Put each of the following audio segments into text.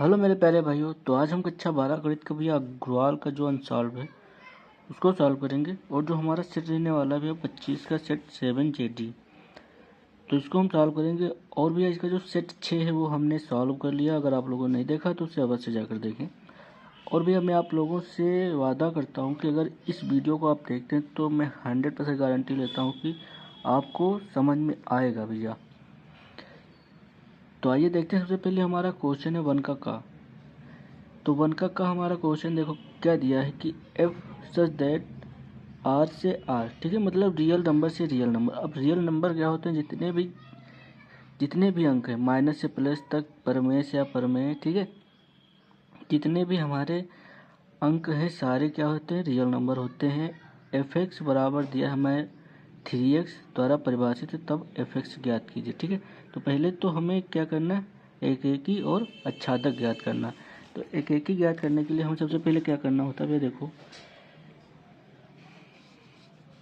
Hello मेरे प्यारे भाइयों। तो आज हम कक्षा 12 गणित का भैया अग्रवाल का जो अनसॉल्व है उसको सॉल्व करेंगे। और जो हमारा सेट रहने वाला है भैया 25 का सेट 7JD, तो इसको हम सॉल्व करेंगे। और भैया इसका जो सेट 6 है वो हमने सॉल्व कर लिया। अगर आप लोगों ने नहीं देखा तो उसे अवश्य जाकर देखें। और भैया मैं आप लोगों से वादा करता हूँ कि अगर इस वीडियो को आप देखते हैं तो मैं 100% गारंटी लेता हूँ कि आपको समझ में आएगा भैया। तो आइए देखते हैं। सबसे पहले हमारा क्वेश्चन है 1 का। तो 1 का हमारा क्वेश्चन देखो क्या दिया है कि एफ सच दैट आर से आर, ठीक है, मतलब रियल नंबर से रियल नंबर। अब रियल नंबर क्या होते हैं? जितने भी अंक हैं माइनस से प्लस तक, परमेय से अपरमेय, ठीक है, जितने भी हमारे अंक हैं सारे क्या होते हैं? रियल नंबर होते हैं। एफ एक्स बराबर दिया हमें 3x द्वारा परिभाषित है, तब एफ एक्स ज्ञात कीजिए, ठीक है। तो पहले तो हमें क्या करना है? एक एकी और आच्छादक ज्ञात करना। तो एक एकी ज्ञात करने के लिए हमें सबसे पहले क्या करना होता है? देखो,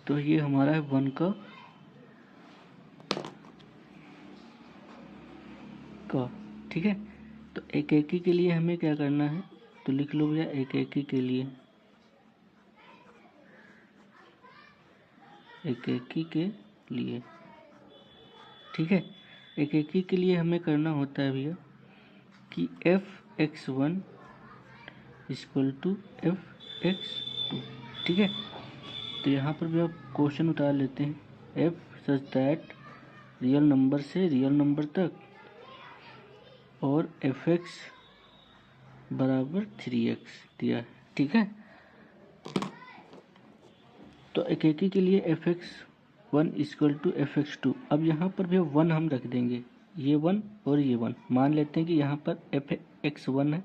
तो ये हमारा है 1 का, ठीक है। तो एक एकी के लिए हमें क्या करना है? तो लिख लो भैया, एक एकी के लिए, एक एकी के लिए, ठीक है। एक एकी के लिए हमें करना होता है भैया कि f x one equal to f x two, ठीक है। तो यहाँ पर भी आप क्वेश्चन उतार लेते हैं। F such that real number से रियल नंबर तक और एफ एक्स बराबर 3x दिया है, ठीक है। तो एक एकी के लिए f x one equal to f x two. अब यहाँ पर भी 1 हम रख देंगे, ये 1 और ये 1। मान लेते हैं कि यहाँ पर एफ एक्स 1 है,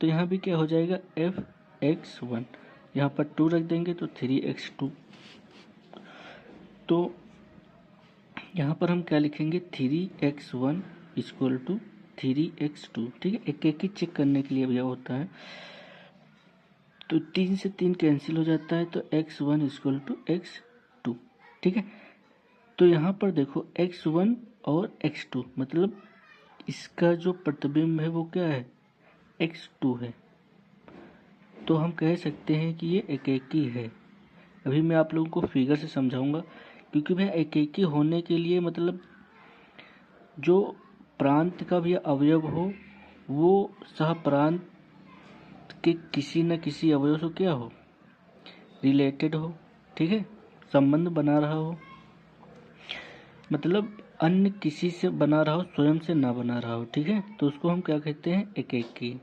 तो यहाँ भी क्या हो जाएगा? F x 1। यहाँ पर 2 रख देंगे तो 3x2। तो यहाँ पर हम क्या लिखेंगे? 3x1 इक्वल टू 3x2, ठीक है। एक एक ही चेक करने के लिए भैया होता है। तो 3 से 3 कैंसिल हो जाता है, तो x1 इक्वल टू x2, ठीक है। तो यहाँ पर देखो x1 और x2, मतलब इसका जो प्रतिबिंब है वो क्या है? x2 है। तो हम कह सकते हैं कि ये एकेकी है। अभी मैं आप लोगों को फिगर से समझाऊंगा, क्योंकि भैया एकेकी होने के लिए मतलब जो प्रांत का भी अवयव हो वो सह प्रांत के किसी न किसी अवयव से क्या हो? रिलेटेड हो, ठीक है, संबंध बना रहा हो। मतलब अन्य किसी से बना रहा हो, स्वयं से ना बना रहा हो, ठीक है। तो उसको हम क्या कहते हैं? एकेकी।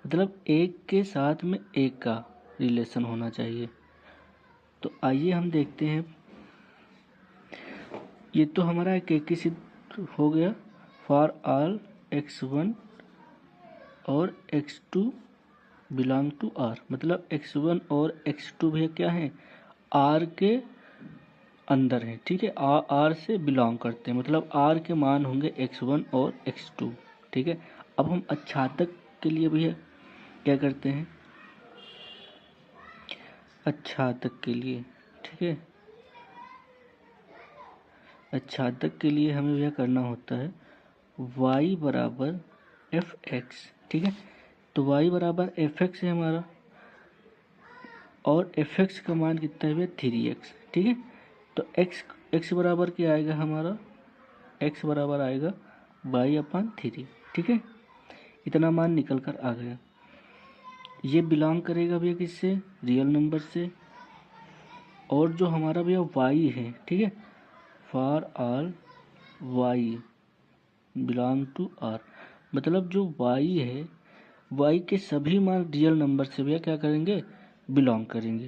मतलब एक के साथ में एक का रिलेशन होना चाहिए। तो आइए हम देखते हैं। ये तो हमारा एकेकी सिद्ध हो गया फॉर ऑल x1 और x2 बिलोंग टू r। मतलब x1 और x2 भी क्या है? r के अंदर है, ठीक है, r से बिलोंग करते हैं। मतलब r के मान होंगे x1 और x2, ठीक है। अब हम आच्छादक के लिए भी क्या करते हैं? आच्छादक के लिए, ठीक है, आच्छादक के लिए हमें यह करना होता है y बराबर एफ एक्स, ठीक है। तो y बराबर एफ एक्स है हमारा, और एफ एक्स का मान कितना है? 3x, ठीक है। तो x बराबर क्या आएगा हमारा? x बराबर आएगा y/3, ठीक है। इतना मान निकल कर आ गया। ये बिलोंग करेगा भैया किससे? रियल नंबर से। और जो हमारा भैया y है, ठीक है, for all y belong to r, मतलब जो y है, y के सभी मान रियल नंबर से भैया क्या करेंगे? बिलोंग करेंगे।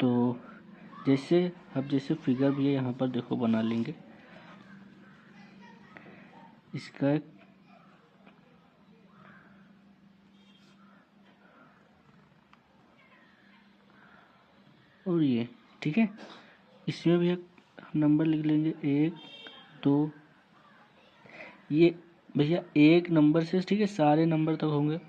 तो जैसे अब जैसे फिगर भी है यहाँ पर देखो बना लेंगे इसका एक, और ये, ठीक है। इसमें भी हम नंबर लिख लेंगे 1 2। ये भैया एक नंबर से, ठीक है, सारे नंबर तक होंगे।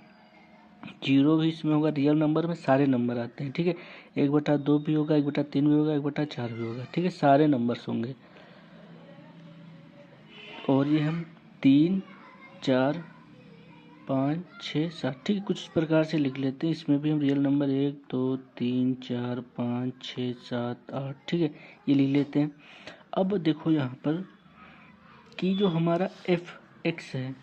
0 भी इसमें होगा। रियल नंबर में सारे नंबर आते हैं, ठीक है। 1/2 भी होगा, 1/3 भी होगा, 1/4 भी होगा, ठीक है, सारे नंबर्स होंगे। और ये हम 3 4 5 6 7, ठीक है। कुछ इस प्रकार से लिख लेते हैं। इसमें भी हम रियल नंबर 1 2 3 4 5 6 7 8, ठीक है, ये लिख लेते हैं। अब देखो यहाँ पर कि जो हमारा एफ एक्स है,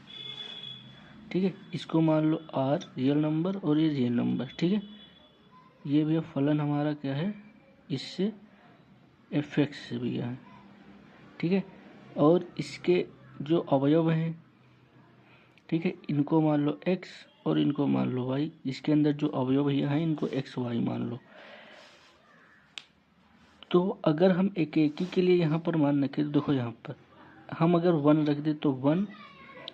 ठीक है, इसको मान लो आर रियल नंबर और ये रियल नंबर, ठीक है। ये भी फलन हमारा क्या है, इससे एफ एक्स से भी है, ठीक है। और इसके जो अवयव हैं, ठीक है, इनको मान लो x और इनको मान लो y। इसके अंदर जो अवयव हैं इनको x y मान लो। तो अगर हम एक एक के लिए यहाँ पर मान रखें तो देखो यहाँ पर हम अगर 1 रख दे तो 1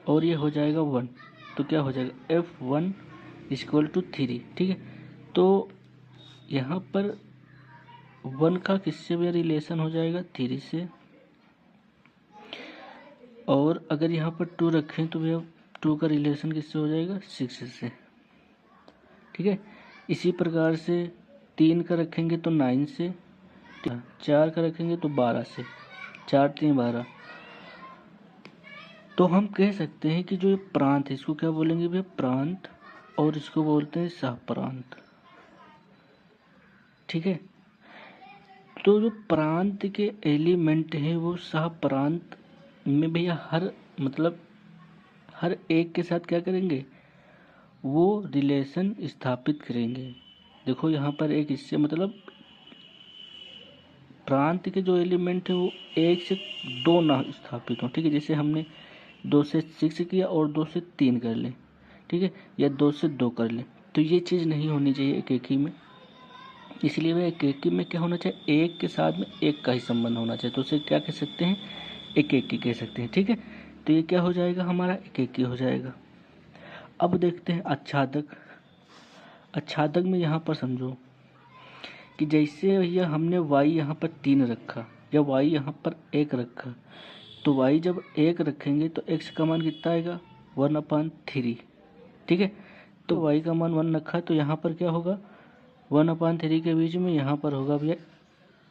और ये हो जाएगा 1, तो क्या हो जाएगा f1 इक्वल टू 3, ठीक है। तो यहाँ पर 1 का किससे भी रिलेशन हो जाएगा 3 से, और अगर यहाँ पर 2 रखें तो भैया 2 का रिलेशन किससे हो जाएगा 6 से, ठीक है। इसी प्रकार से 3 का रखेंगे तो 9 से, 4 का रखेंगे तो 12 से, 4 3 12। तो हम कह सकते हैं कि जो ये प्रांत है इसको क्या बोलेंगे भैया प्रांत, और इसको बोलते हैं सहप्रांत, ठीक है। तो जो प्रांत के एलिमेंट हैं वो सहप्रांत में भैया हर एक के साथ क्या करेंगे, वो रिलेशन स्थापित करेंगे। देखो यहाँ पर एक इससे मतलब प्रांत के जो एलिमेंट है वो 1 से 2 ना स्थापित हो, ठीक है। जैसे हमने 2 से 6 किया और 2 से 3 कर लें, ठीक है, या 2 से 2 कर लें, तो ये चीज़ नहीं होनी चाहिए एक एक ही में। इसलिए वह एक एक ही में क्या होना चाहिए, एक के साथ में एक का ही संबंध होना चाहिए, तो उसे क्या कह सकते हैं, एक एक की कह सकते हैं, ठीक है। तो ये क्या हो जाएगा हमारा एक एक की हो जाएगा। अब देखते हैं आच्छादक। आच्छादक में यहाँ पर समझो कि जैसे भैया हमने y यहाँ पर 3 रखा या y यहाँ पर 1 रखा, तो y जब 1 रखेंगे तो x का मान कितना आएगा 1/3, ठीक है। तो y का मान 1 रखा तो यहाँ पर क्या होगा 1/3 के बीच में यहाँ पर होगा भैया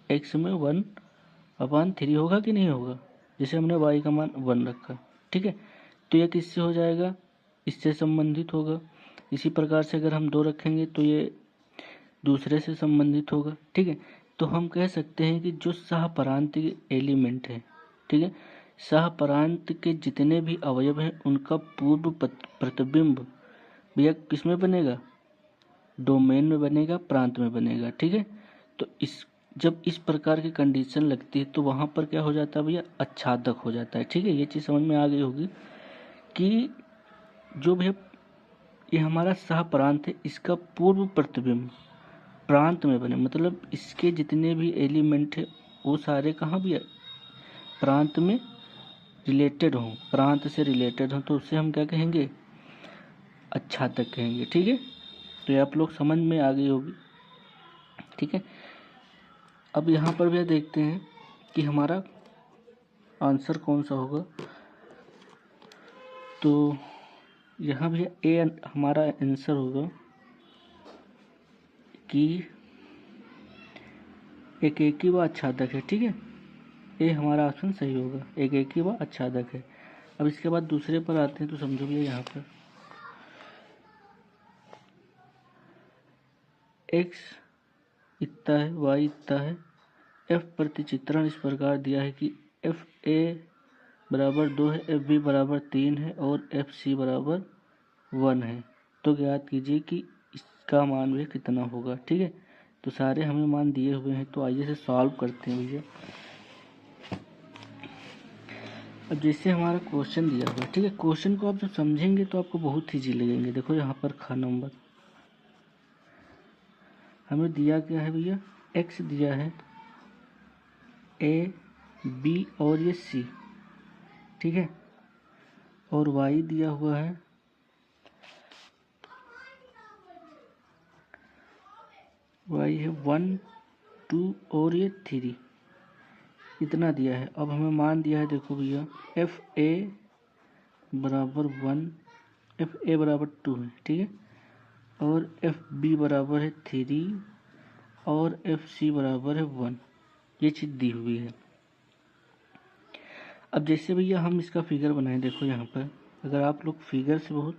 x में 1/3 होगा कि नहीं होगा, जैसे हमने y का मान 1 रखा, ठीक है। तो यह किससे हो जाएगा, इससे संबंधित होगा। इसी प्रकार से अगर हम 2 रखेंगे तो ये दूसरे से संबंधित होगा, ठीक है। तो हम कह सकते हैं कि जो सहपरांत के एलिमेंट है, ठीक है, सहपरांत के जितने भी अवयव हैं उनका पूर्व प्रतिबिंब भैया किस में बनेगा, डोमेन में बनेगा, प्रांत में बनेगा, ठीक है। तो जब इस प्रकार की कंडीशन लगती है तो वहाँ पर क्या हो जाता है भैया आच्छादक हो जाता है, ठीक है। ये चीज़ समझ में आ गई होगी कि जो भैया ये हमारा सहप्रांत है इसका पूर्व प्रतिबिंब प्रांत में बने, मतलब इसके जितने भी एलिमेंट है वो सारे कहाँ भी प्रांत में रिलेटेड हों, प्रांत से रिलेटेड हों, तो उससे हम क्या कहेंगे आच्छादक कहेंगे, ठीक है। तो ये आप लोग समझ में आ गई होगी, ठीक है। अब यहाँ पर भी देखते हैं कि हमारा आंसर कौन सा होगा। तो यहाँ भी ए हमारा आंसर होगा कि एक एक ही व आच्छादक है, ठीक है। ये हमारा ऑप्शन सही होगा, एक एक ही व आच्छादक है। अब इसके बाद दूसरे पर आते हैं तो समझो भैया यहाँ पर x इतना है, y इतना है, f प्रतिचित्रण इस प्रकार दिया है कि एफ ए बराबर 2 है, एफ बी बराबर 3 है और एफ सी बराबर 1 है। तो ज्ञात कीजिए कि इसका मान भी कितना होगा, ठीक है। तो सारे हमें मान दिए हुए हैं, तो आइए से सॉल्व करते हैं भैया। अब जैसे हमारा क्वेश्चन दिया हुआ है, ठीक है, क्वेश्चन को आप जब समझेंगे तो आपको बहुत ईजी लगेंगे। देखो यहाँ पर खा नंबर हमें दिया क्या है भैया, x दिया है, a b और ये c, ठीक है, और y दिया हुआ है y है 1 2 और ये 3, इतना दिया है। अब हमें मान दिया है, देखो भैया एफ ए बराबर 1, एफ ए बराबर 2 है, ठीक है, और एफ बी बराबर है 3 और एफ सी बराबर है 1, ये चीज़ दी हुई है। अब जैसे भैया हम इसका फिगर बनाएं, देखो यहाँ पर अगर आप लोग फिगर से बहुत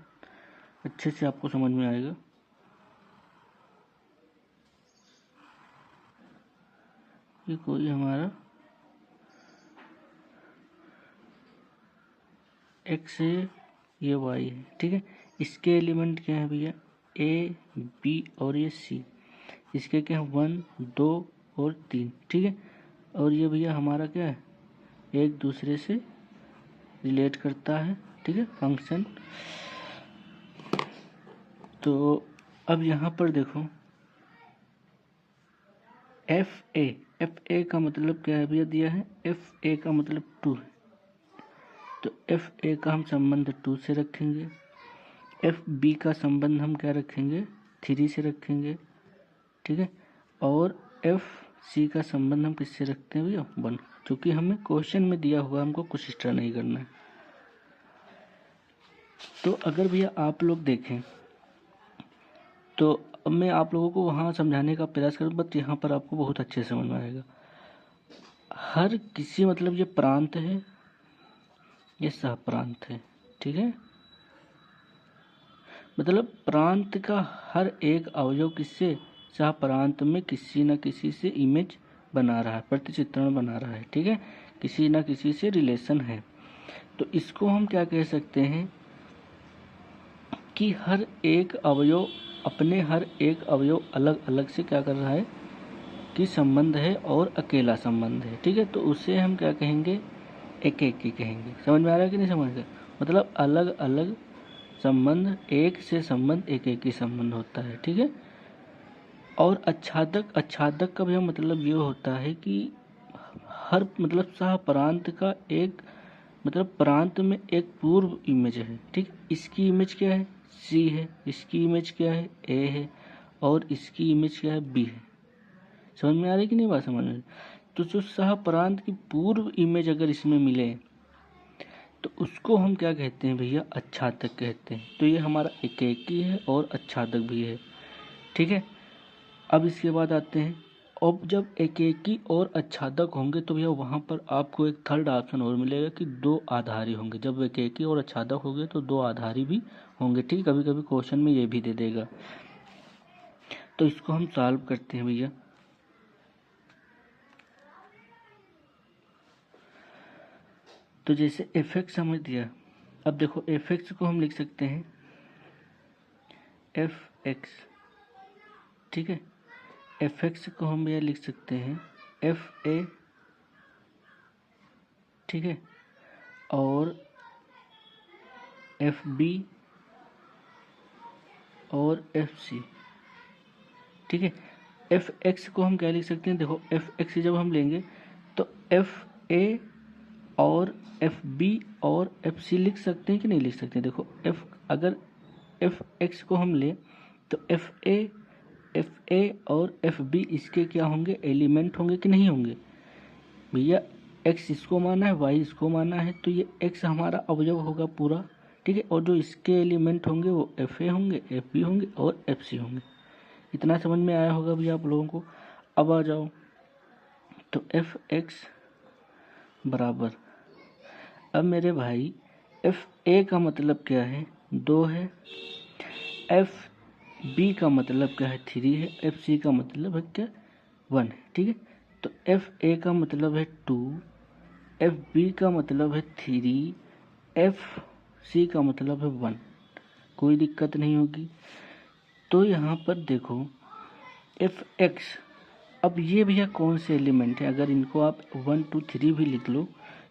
अच्छे से आपको समझ में आएगा। ये कोई हमारा x है, ये y है, ठीक है। इसके एलिमेंट क्या है भैया, a, b और ये c। इसके क्या है 1, 2 और 3, ठीक है। और ये भैया हमारा क्या है, एक दूसरे से रिलेट करता है, ठीक है, फंक्शन। तो अब यहाँ पर देखो एफ ए का मतलब क्या है भैया, दिया है एफ ए का मतलब 2 है, तो एफ ए का हम संबंध 2 से रखेंगे। एफ बी का संबंध हम क्या रखेंगे, 3 से रखेंगे, ठीक है। और एफ सी का संबंध हम किससे रखते हैं भैया, 1, क्योंकि हमें क्वेश्चन में दिया हुआ, हमको कुछ एक्स्ट्रा नहीं करना है। तो अगर भैया आप लोग देखें तो अब मैं आप लोगों को वहाँ समझाने का प्रयास करूँ, बट यहाँ पर आपको बहुत अच्छे से समझ में आएगा। हर किसी मतलब ये प्रांत है, ये सह प्रांत है, ठीक है। मतलब प्रांत का हर एक अवयव किससे, सह प्रांत में किसी न किसी से इमेज बना रहा है, प्रतिचित्रण बना रहा है, ठीक है, किसी न किसी से रिलेशन है। तो इसको हम क्या कह सकते हैं कि हर एक अवयव अपने हर एक अवयव अलग अलग से क्या कर रहा है कि संबंध है और अकेला संबंध है, ठीक है। तो उसे हम क्या कहेंगे, एक एक ही कहेंगे। समझ में आ रहा है कि नहीं समझ में, मतलब अलग अलग संबंध, एक से संबंध एक एक ही संबंध होता है, ठीक है। और आच्छादक का भी मतलब ये होता है कि हर मतलब सह प्रांत का एक मतलब प्रांत में एक पूर्व इमेज है, ठीक। इसकी इमेज क्या है, सी है, इसकी इमेज क्या है, ए है, और इसकी इमेज क्या है, बी है। समझ में आ रही कि नहीं बात, समझ में। तो जो सह प्रांत की पूर्व इमेज अगर इसमें मिले तो उसको हम क्या कहते हैं भैया, आच्छादक कहते हैं। तो ये हमारा एकेकी है और आच्छादक भी है, ठीक है। अब इसके बाद आते हैं, अब जब एकेकी और आच्छादक होंगे तो भैया वहाँ पर आपको एक थर्ड ऑप्शन और मिलेगा कि 2 आधारी होंगे। जब एकेकी और आच्छादक होंगे तो 2 आधारी भी होंगे, ठीक। कभी कभी क्वेश्चन में ये भी दे देगा। तो इसको हम सॉल्व करते हैं भैया। तो जैसे एफ एक्स समझ दिया, अब देखो एफ एक्स को हम लिख सकते हैं एफ एक्स, ठीक है। एफ एक्स को हम भैया लिख सकते हैं एफ ए, ठीक है, और एफ बी और एफ सी, ठीक है। एफ एक्स को हम क्या लिख सकते हैं, देखो एफ एक्स जब हम लेंगे तो एफ ए और एफ बी और एफ सी लिख सकते हैं कि नहीं लिख सकते हैं। देखो अगर एफ एक्स को हम लें तो एफ ए और एफ बी इसके क्या होंगे, एलिमेंट होंगे कि नहीं होंगे भैया। एक्स इसको माना है, वाई इसको माना है, तो ये एक्स हमारा अवयव होगा पूरा, ठीक है। और जो इसके एलिमेंट होंगे वो एफ ए होंगे, एफ बी होंगे और एफ सी होंगे। इतना समझ में आया होगा भैया आप लोगों को। अब आ जाओ, तो एफ एक्स बराबर, अब मेरे भाई एफ ए का मतलब क्या है, 2 है, एफ बी का मतलब क्या है, 3 है, एफ सी का मतलब है क्या, 1 है, ठीक है। तो एफ ए का मतलब है 2, एफ बी का मतलब है 3, एफ सी का मतलब है 1। कोई दिक्कत नहीं होगी। तो यहाँ पर देखो एफ एक्स, अब ये भैया कौन से एलिमेंट है, अगर इनको आप 1 2 3 भी लिख लो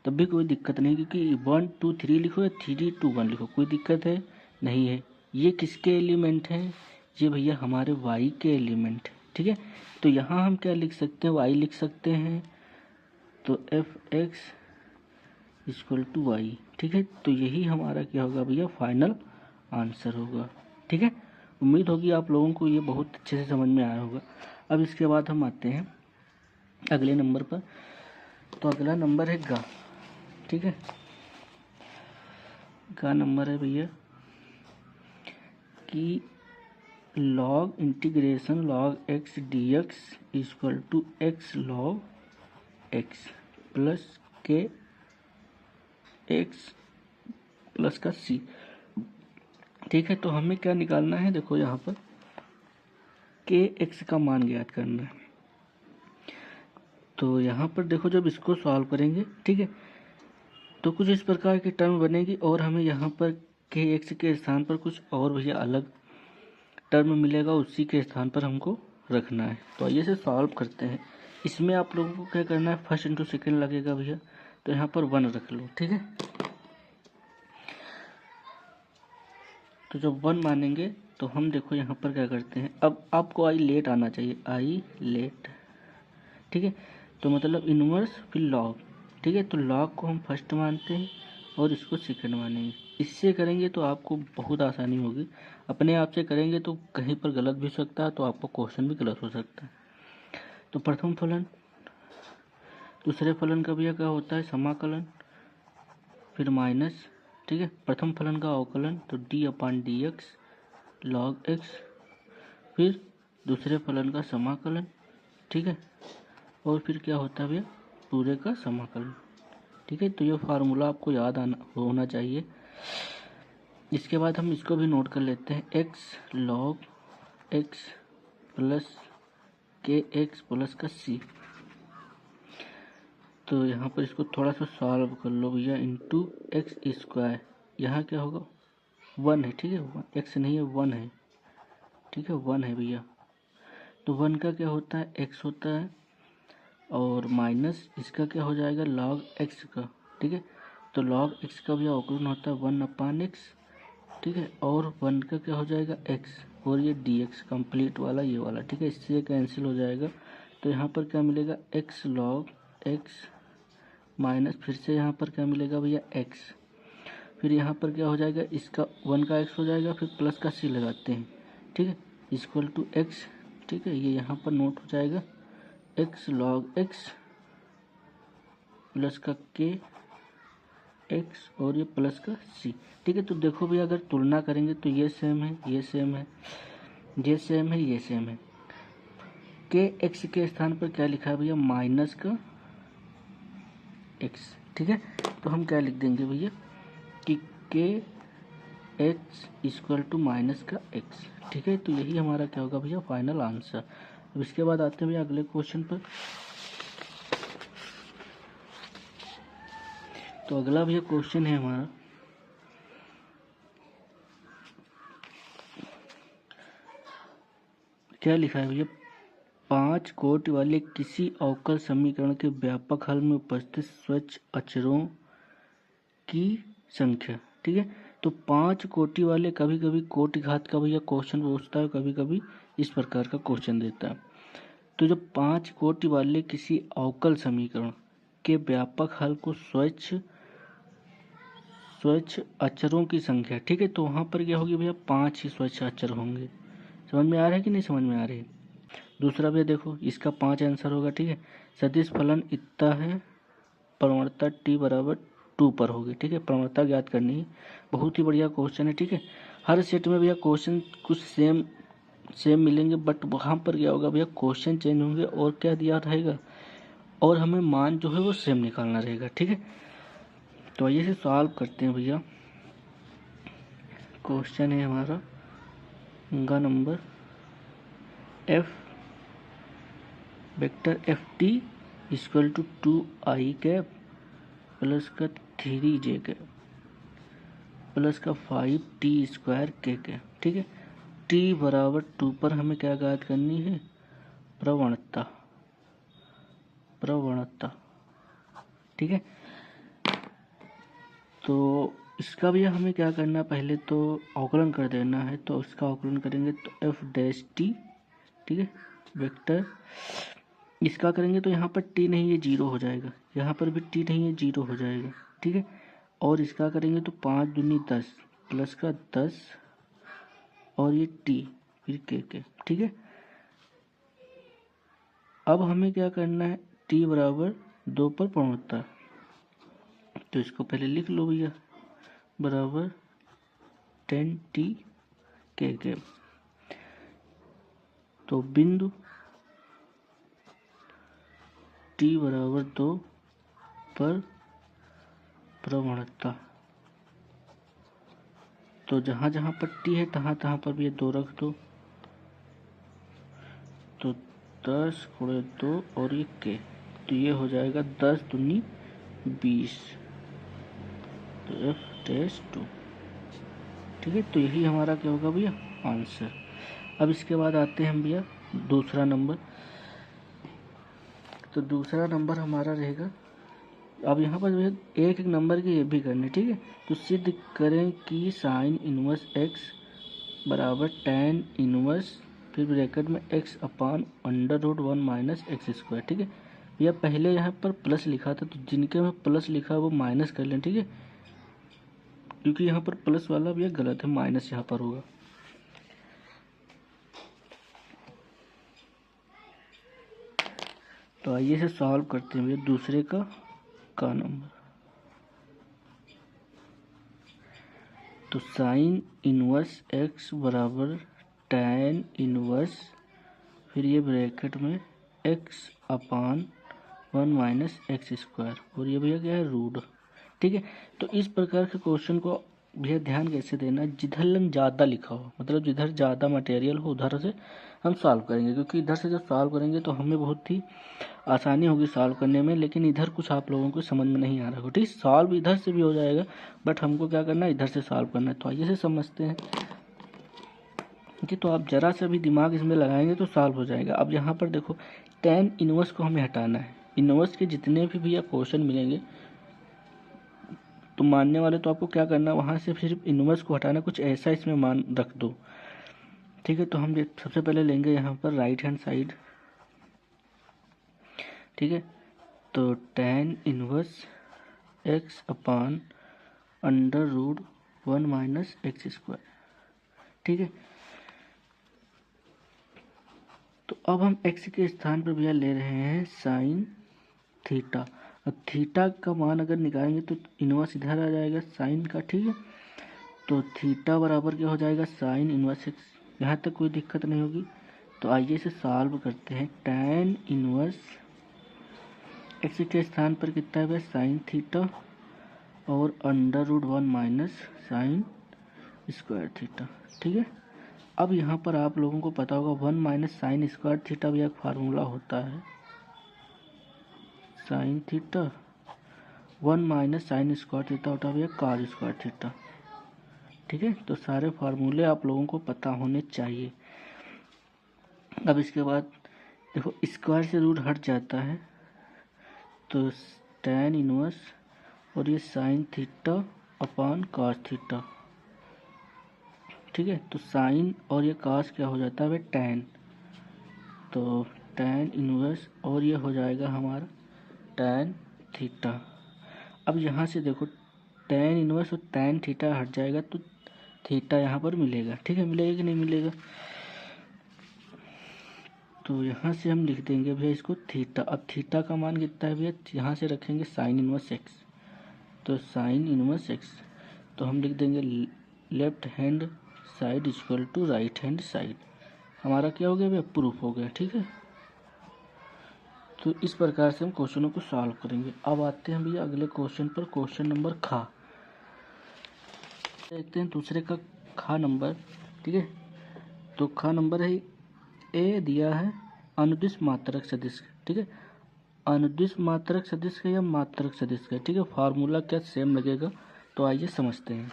तब भी कोई दिक्कत नहीं, क्योंकि 1 2 3 लिखो या 3 2 1 लिखो, कोई दिक्कत है नहीं है। ये किसके एलिमेंट हैं, ये भैया हमारे y के एलिमेंट है, ठीक है। तो यहाँ हम क्या लिख सकते हैं, y लिख सकते हैं, तो f x equal to y, ठीक है। तो यही हमारा क्या होगा भैया, फाइनल आंसर होगा, ठीक है। उम्मीद होगी आप लोगों को ये बहुत अच्छे से समझ में आया होगा। अब इसके बाद हम आते हैं अगले नंबर पर। तो अगला नंबर है गा, ठीक है। गा नंबर है भैया कि log integration log x d x equal to x log x plus के एक्स प्लस का सी। ठीक है, तो हमें क्या निकालना है, देखो यहाँ पर के एक्स का मान ज्ञात करना है। तो यहाँ पर देखो जब इसको सॉल्व करेंगे, ठीक है, तो कुछ इस प्रकार की टर्म बनेगी और हमें यहाँ पर के एक्स के स्थान पर कुछ और भैया अलग टर्म मिलेगा, उसी के स्थान पर हमको रखना है। तो आइए इसे सॉल्व करते हैं। इसमें आप लोगों को क्या करना है, फर्स्ट इंटू सेकेंड लगेगा भैया, तो यहाँ पर 1 रख लो, ठीक है। तो जब 1 मानेंगे तो हम देखो यहाँ पर क्या करते हैं, अब आपको आई लेट आना चाहिए, आई लेट, ठीक है। तो मतलब इनवर्स फिर लॉग, ठीक है। तो लॉग को हम फर्स्ट मानते हैं और इसको सेकंड मानेंगे। इससे करेंगे तो आपको बहुत आसानी होगी, अपने आप से करेंगे तो कहीं पर गलत भी हो सकता है, तो आपको क्वेश्चन भी गलत हो सकता है। तो प्रथम फलन, दूसरे फलन का भैया क्या होता है, समाकलन, फिर माइनस, ठीक है। प्रथम फलन का अवकलन तो d/dx log x, फिर दूसरे फलन का समाकलन, ठीक है, और फिर क्या होता है भैया, पूरे का समाकलन, ठीक है। तो ये फार्मूला आपको याद होना चाहिए। इसके बाद हम इसको भी नोट कर लेते हैं, x log x प्लस के एक्स प्लस का c। तो यहाँ पर इसको थोड़ा सा सॉल्व कर लो भैया, इंटू एक्स स्क्वायर, यहाँ क्या होगा 1 है, ठीक है, एक्स नहीं है 1 है, ठीक है, 1 है भैया। तो 1 का क्या होता है, x होता है, और माइनस इसका क्या हो जाएगा, log x का, ठीक है। तो log x का भी अवकलन होता है 1/x, ठीक है, और 1 का क्या हो जाएगा x, और ये dx कंप्लीट वाला ये वाला, ठीक है, इससे ये कैंसिल हो जाएगा। तो यहाँ पर क्या मिलेगा, x log x माइनस फिर से यहाँ पर क्या मिलेगा भैया x, फिर यहाँ पर क्या हो जाएगा, इसका 1 का x हो जाएगा, फिर प्लस का c लगाते हैं, ठीक है, इक्वल टू x, ठीक है, ये यहाँ पर नोट हो जाएगा x log x प्लस का k x और ये प्लस का c, ठीक है। तो देखो भैया अगर तुलना करेंगे तो ये सेम है, ये सेम है, ये सेम है, ये सेम है। के एक्स के स्थान पर क्या लिखा है भैया, माइनस का x, ठीक है। तो हम क्या लिख देंगे भैया कि के एक्स इक्वल टू माइनस का x, ठीक है। तो यही हमारा क्या होगा भैया, फाइनल आंसर। अब इसके बाद आते हैं भैया अगले क्वेश्चन पर। तो अगला भैया क्वेश्चन है हमारा, क्या लिखा है भैया, 5 कोटि वाले किसी अवकल समीकरण के व्यापक हल में उपस्थित स्वच्छ अचरों की संख्या, ठीक है। तो 5 कोटि वाले, कभी कभी कोटि घात का भैया क्वेश्चन पूछता है, कभी कभी इस प्रकार का क्वेश्चन देता है। तो जब 5 कोटि वाले किसी अवकल समीकरण के व्यापक हल को स्वच्छ अचरों की संख्या, ठीक है, तो वहाँ पर क्या होगी भैया, 5 ही स्वच्छ अचर होंगे। समझ में आ रहा है कि नहीं समझ में आ रही है। दूसरा भैया देखो, इसका 5 आंसर होगा, ठीक है। सदिश फलन इतना है, प्रवणता t बराबर 2 पर होगी, ठीक है, प्रवणता ज्ञात करनी है। बहुत ही बढ़िया क्वेश्चन है, ठीक है। हर सेट में भैया क्वेश्चन कुछ सेम मिलेंगे, बट वहाँ पर क्या होगा भैया, क्वेश्चन चेंज होंगे और क्या दिया रहेगा, और हमें मान जो है वो सेम निकालना रहेगा, ठीक है। तो आइए से सॉल्व करते हैं भैया। क्वेश्चन है हमारा का number f vector f t equal to 2i cap plus का 3j कैप प्लस का 5t स्क्वायर के कैप, ठीक है। t बराबर 2 पर हमें क्या ज्ञात करनी है, प्रवणता, ठीक है। तो इसका भी हमें क्या करना है, पहले तो अवकलन कर देना है। तो इसका अवकलन करेंगे तो एफ डैश टी, ठीक है, वेक्टर, इसका करेंगे तो यहाँ पर टी नहीं है, 0 हो जाएगा, यहाँ पर भी टी नहीं है, 0 हो जाएगा, ठीक है। और इसका करेंगे तो 5 दूनी 10 प्लस का 10 और ये टी फिर के, ठीक है। अब हमें क्या करना है, टी बराबर 2 पर प्रवणता, तो इसको पहले लिख लो भैया, बराबर 10t के। तो बिंदु t बराबर 2 पर प्रवणता, तो जहाँ जहाँ पट्टी है तहाँ तहाँ पर भी ये 2 रख दो। तो 10 गुणे 2 और ये के, तो ये हो जाएगा 10 दूनी 20, तो एफ डैश 2। ठीक है, तो यही हमारा क्या होगा भैया आंसर। अब इसके बाद आते हैं हम भैया दूसरा नंबर। तो दूसरा नंबर हमारा रहेगा, अब यहाँ पर भैया एक एक नंबर के ये भी करने, ठीक है। तो सिद्ध करें कि साइन इनवर्स एक्स बराबर tan इनवर्स फिर ब्रैकेट में x अपान √1 माइनस एक्स स्क्वायर। ठीक है भैया, पहले यहाँ पर प्लस लिखा था, तो जिनके में प्लस लिखा है वो माइनस कर लें, ठीक है, क्योंकि यहाँ पर प्लस वाला भैया गलत है, माइनस यहाँ पर होगा। तो आइए इसे सॉल्व करते हैं भैया दूसरे का नंबर। तो साइन इनवर्स एक्स बराबर tan इनवर्स फिर ये ब्रैकेट में x अपान 1 माइनस एक्स स्क्वायर, और ये भैया क्या है रूट। ठीक है, तो इस प्रकार के क्वेश्चन को भैया ध्यान कैसे देना, जिधर लंग ज़्यादा लिखा हो, मतलब जिधर ज़्यादा मटेरियल हो उधर से हम सॉल्व करेंगे, क्योंकि इधर से जब सॉल्व करेंगे तो हमें बहुत ही आसानी होगी सॉल्व करने में, लेकिन इधर कुछ आप लोगों को समझ में नहीं आ रहा हो। ठीक, सॉल्व इधर से भी हो जाएगा, बट हमको क्या करना है, इधर से सॉल्व करना है। तो आइए से समझते हैं। ठीक है, तो आप जरा सा भी दिमाग इसमें लगाएंगे तो सॉल्व हो जाएगा। अब यहाँ पर देखो tan इनवर्स को हमें हटाना है। इनवर्स के जितने भी भैया क्वेश्चन मिलेंगे तो मानने वाले, तो आपको क्या करना है, वहाँ से सिर्फ इनवर्स को हटाना, कुछ ऐसा इसमें मान रख दो। ठीक है, तो हम सबसे पहले लेंगे यहाँ पर राइट हैंड साइड। ठीक है, तो tan इनवर्स x अपान √1 माइनस एक्स स्क्वायर। ठीक है, तो अब हम x के स्थान पर भैया ले रहे हैं साइन थीटा। अब थीटा का मान अगर निकालेंगे तो इनवर्स इधर आ जाएगा साइन का। ठीक है, तो थीटा बराबर क्या हो जाएगा साइन इनवर्स एक्स। यहाँ तक कोई दिक्कत नहीं होगी। तो आइए इसे सॉल्व करते हैं। tan इनवर्स एक्स के स्थान पर कितना है साइन थीटा और √1 माइनस साइन स्क्वायर थीटा। ठीक है, अब यहाँ पर आप लोगों को पता होगा 1 माइनस साइन स्क्वायर थीटा भी एक फार्मूला होता है, sine theta 1 minus sine square theta होता है कॉस स्क्वायर थीटा। ठीक है, तो सारे फार्मूले आप लोगों को पता होने चाहिए। अब इसके बाद देखो स्क्वायर से रूट हट जाता है, तो tan इनवर्स और ये sine theta upon cos theta. ठीक है, तो साइन और ये कॉस क्या हो जाता है tan, तो tan इनवर्स और ये हो जाएगा हमारा tan थीटा। अब यहाँ से देखो tan इनवर्स और tan थीटा हट जाएगा तो थीटा यहाँ पर मिलेगा। ठीक है, मिलेगा कि नहीं मिलेगा, तो यहाँ से हम लिख देंगे भैया इसको थीटा। अब थीटा का मान कितना है भैया, यहाँ से रखेंगे साइन इनवर्स एक्स, तो साइन इनवर्स एक्स, तो हम लिख देंगे left hand side equal to right hand side. हमारा क्या हो गया भैया, प्रूफ हो गया। ठीक है, तो इस प्रकार से हम क्वेश्चनों को सॉल्व करेंगे। अब आते हैं भैया अगले क्वेश्चन पर, क्वेश्चन नंबर खा। देखते हैं दूसरे का खा नंबर। ठीक है, तो खा नंबर है ए दिया है अनुदिश मात्रक सदिश। ठीक है, अनुदिश मात्रक सदिश का या मात्रक सदिश का। ठीक है, फार्मूला क्या सेम लगेगा, तो आइए समझते हैं।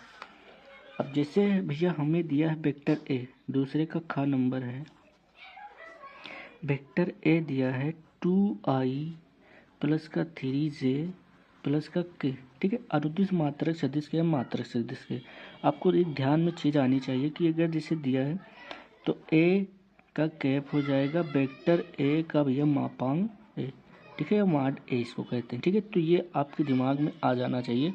अब जैसे भैया हमें दिया है वेक्टर ए, दूसरे का खा नंबर है वेक्टर ए दिया है 2i प्लस का 3j प्लस का k। ठीक है, अनुदिश मात्रक सदिश के या मात्रक सदिश के, आपको एक ध्यान में चीज़ आनी चाहिए कि अगर जैसे दिया है तो a का कैप हो जाएगा वेक्टर ए का भैया मापांक ए। ठीक है, माड ए इसको कहते हैं। ठीक है, तो ये आपके दिमाग में आ जाना चाहिए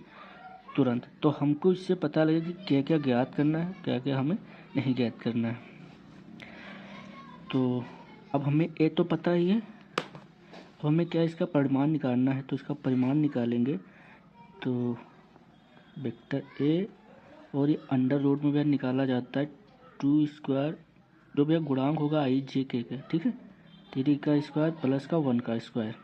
तुरंत, तो हमको इससे पता लगेगा कि क्या क्या ज्ञात करना है, क्या क्या हमें नहीं ज्ञात करना है। तो अब हमें ए तो पता ही है, तो हमें क्या इसका परिमाण निकालना है, तो इसका परिमाण निकालेंगे। तो वेक्टर ए और ये अंडर रूट में भैया निकाला जाता है 2 स्क्वायर, जो भैया गुणांक होगा आई जे के का। ठीक है, 3 का स्क्वायर प्लस का 1 का स्क्वायर,